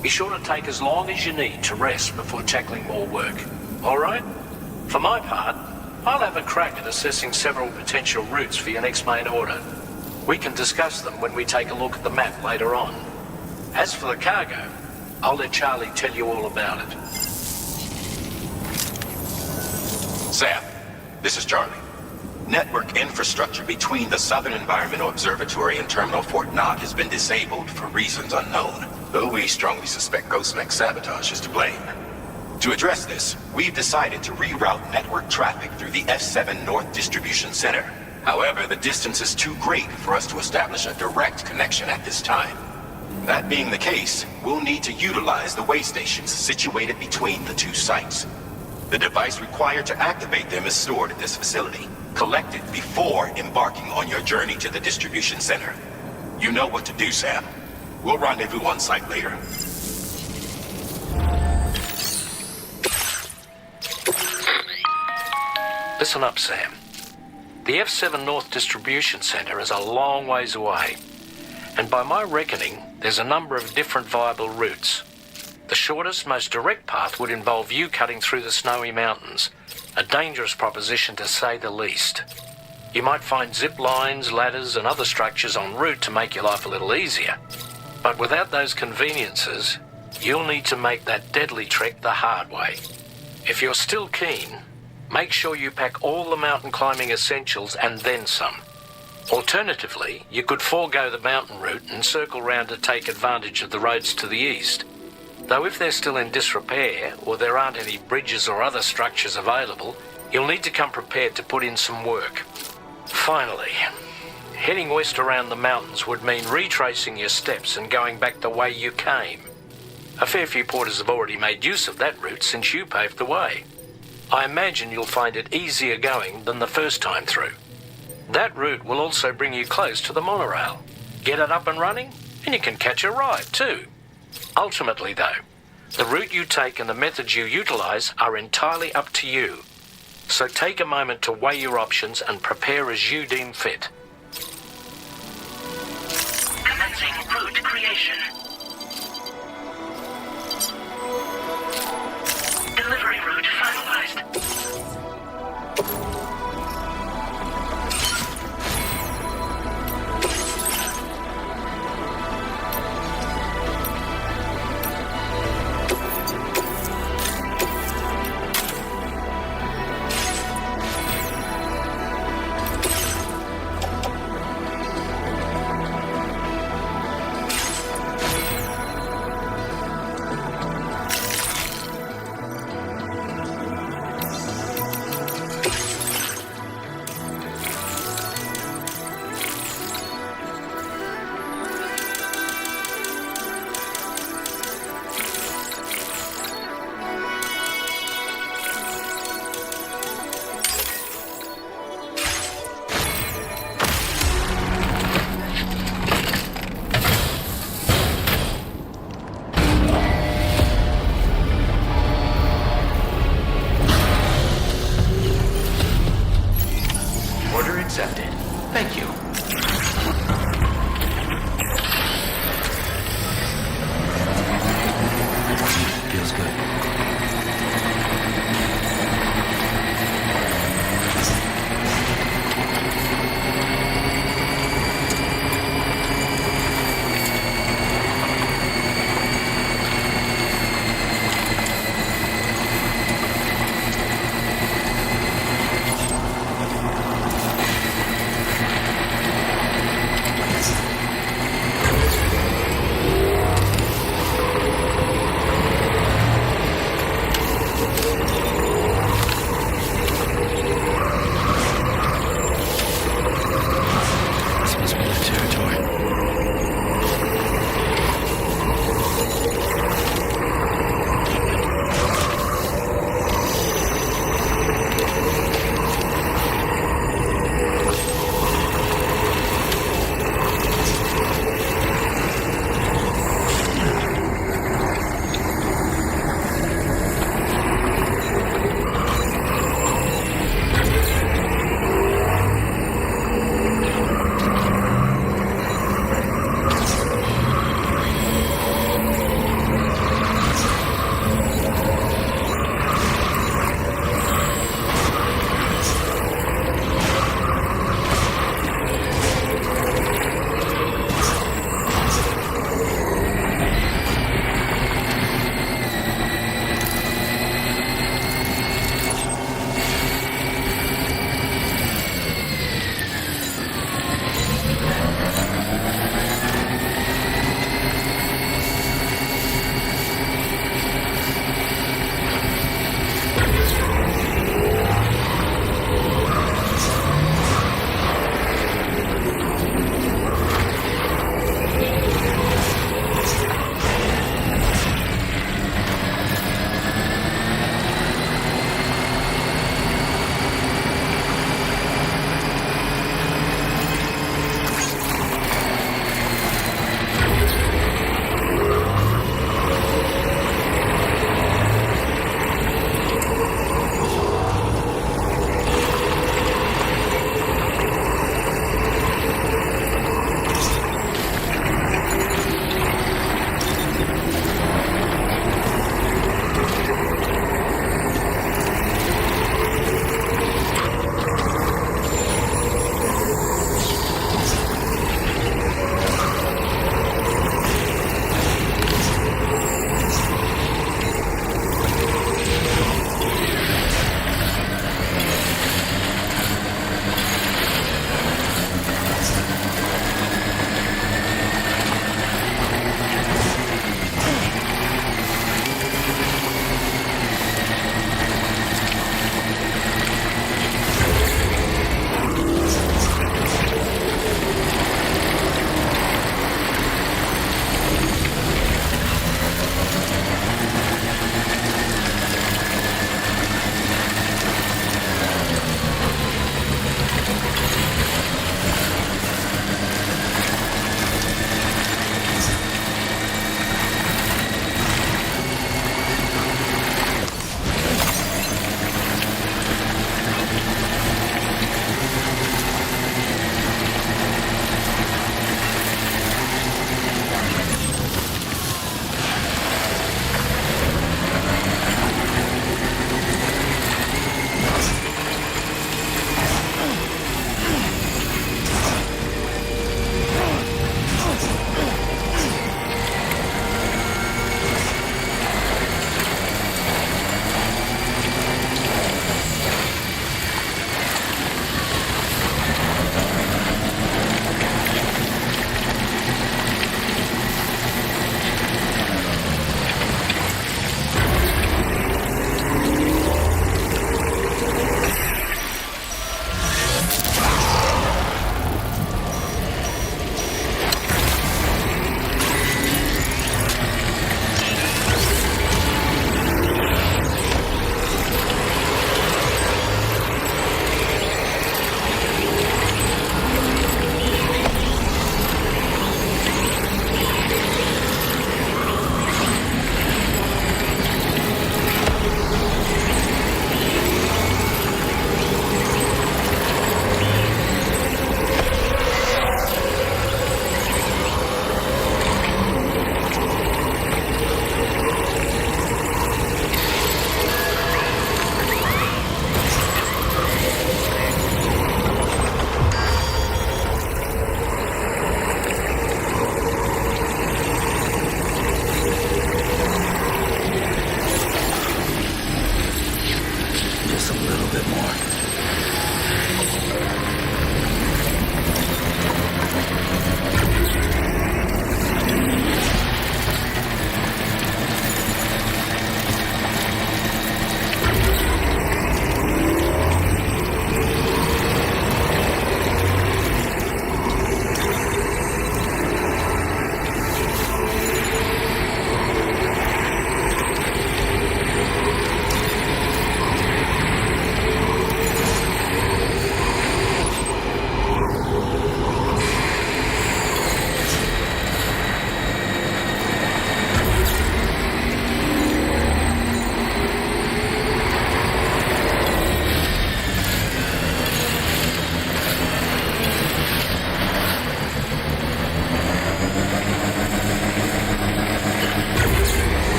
Be sure to take as long as you need to rest before tackling more work, all right? For my part, I'll have a crack at assessing several potential routes for your next main order. We can discuss them when we take a look at the map later on. As for the cargo, I'll let Charlie tell you all about it. Sam, this is Charlie. Network infrastructure between the Southern Environmental Observatory and Terminal Fort Knox has been disabled for reasons unknown, though we strongly suspect Ghostmech sabotage is to blame. To address this, we've decided to reroute network traffic through the F7 North Distribution Center. However, the distance is too great for us to establish a direct connection at this time. That being the case, we'll need to utilize the way stations situated between the two sites. The device required to activate them is stored at this facility, collected before embarking on your journey to the distribution center. You know what to do, Sam. We'll rendezvous on site later. Listen up, Sam. The F7 North Distribution Center is a long ways away, and by my reckoning, there's a number of different viable routes. The shortest, most direct path would involve you cutting through the snowy mountains, a dangerous proposition to say the least. You might find zip lines, ladders, and other structures en route to make your life a little easier. But without those conveniences, you'll need to make that deadly trek the hard way. If you're still keen, make sure you pack all the mountain climbing essentials and then some. Alternatively, you could forego the mountain route and circle round to take advantage of the roads to the east. Though if they're still in disrepair, or there aren't any bridges or other structures available, you'll need to come prepared to put in some work. Finally, heading west around the mountains would mean retracing your steps and going back the way you came. A fair few porters have already made use of that route since you paved the way. I imagine you'll find it easier going than the first time through. That route will also bring you close to the monorail. Get it up and running, and you can catch a ride too. Ultimately, though, the route you take and the methods you utilize are entirely up to you. So take a moment to weigh your options and prepare as you deem fit. Commencing route creation. Delivery route finalized.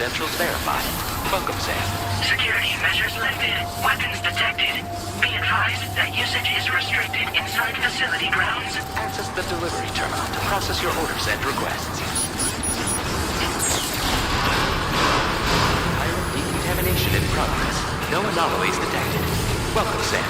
credentials verified. Welcome, Sam. Security measures lifted. Weapons detected. Be advised that usage is restricted inside facility grounds. Access the delivery terminal to process your orders and requests. Chiral decontamination in progress. No anomalies detected. Welcome, Sam.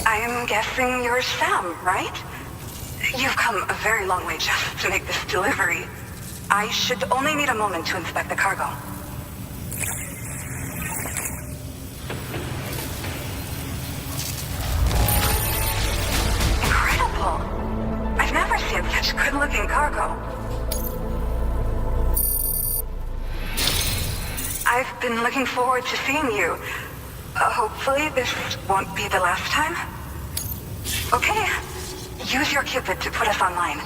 I'm guessing you're Sam, right? You've come a very long way just to make this delivery. I should only need a moment to inspect the cargo. Incredible! I've never seen such good-looking cargo. I've been looking forward to seeing you. Hopefully this won't be the last time. Okay, use your Cupid to put us online.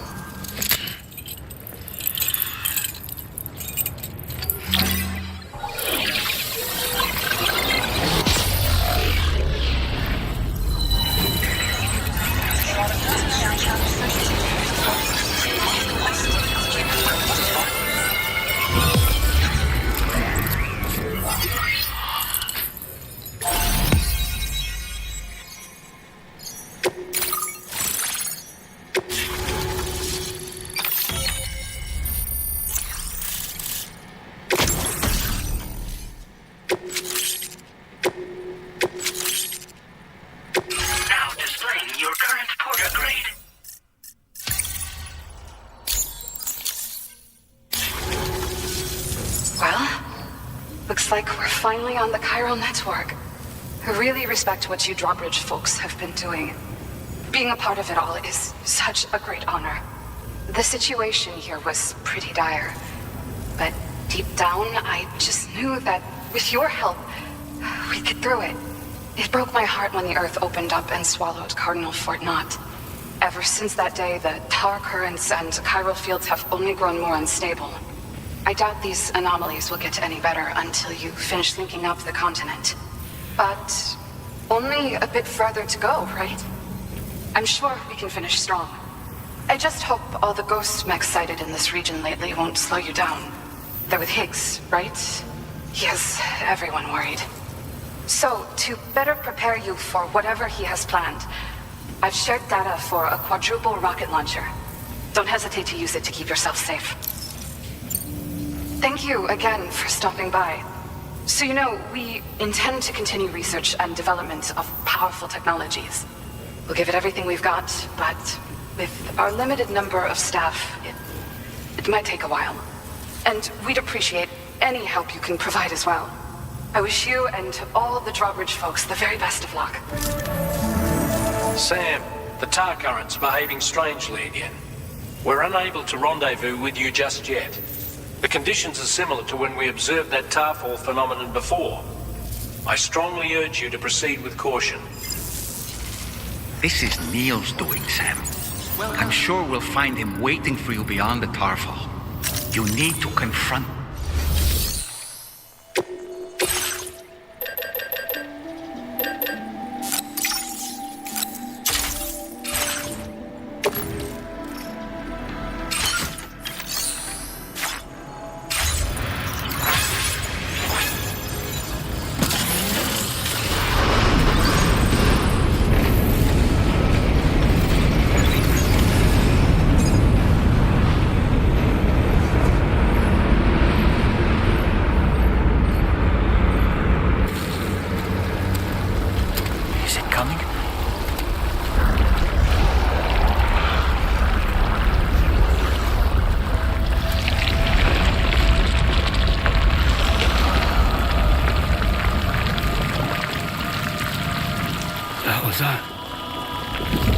Looks like we're finally on the chiral network. I really respect what you drawbridge folks have been doing. Being a part of it all is such a great honor. The situation here was pretty dire, but deep down, I just knew that with your help, we'd get through it. It broke my heart when the Earth opened up and swallowed Cardinal Fort Knott. Ever since that day, the tar currents and chiral fields have only grown more unstable. I doubt these anomalies will get any better until you finish linking up the continent. But only a bit further to go, right? I'm sure we can finish strong. I just hope all the ghost mechs sighted in this region lately won't slow you down. They're with Higgs, right? He has everyone worried. So, to better prepare you for whatever he has planned, I've shared data for a quadruple rocket launcher. Don't hesitate to use it to keep yourself safe. Thank you again for stopping by. So you know, we intend to continue research and development of powerful technologies. We'll give it everything we've got, but with our limited number of staff, it might take a while. And we'd appreciate any help you can provide as well. I wish you and all the drawbridge folks the very best of luck. Sam, the tar current's behaving strangely again. We're unable to rendezvous with you just yet. The conditions are similar to when we observed that tarfall phenomenon before. I strongly urge you to proceed with caution. This is Neil's doing, Sam. I'm sure we'll find him waiting for you beyond the tarfall. You need to confront... What was that?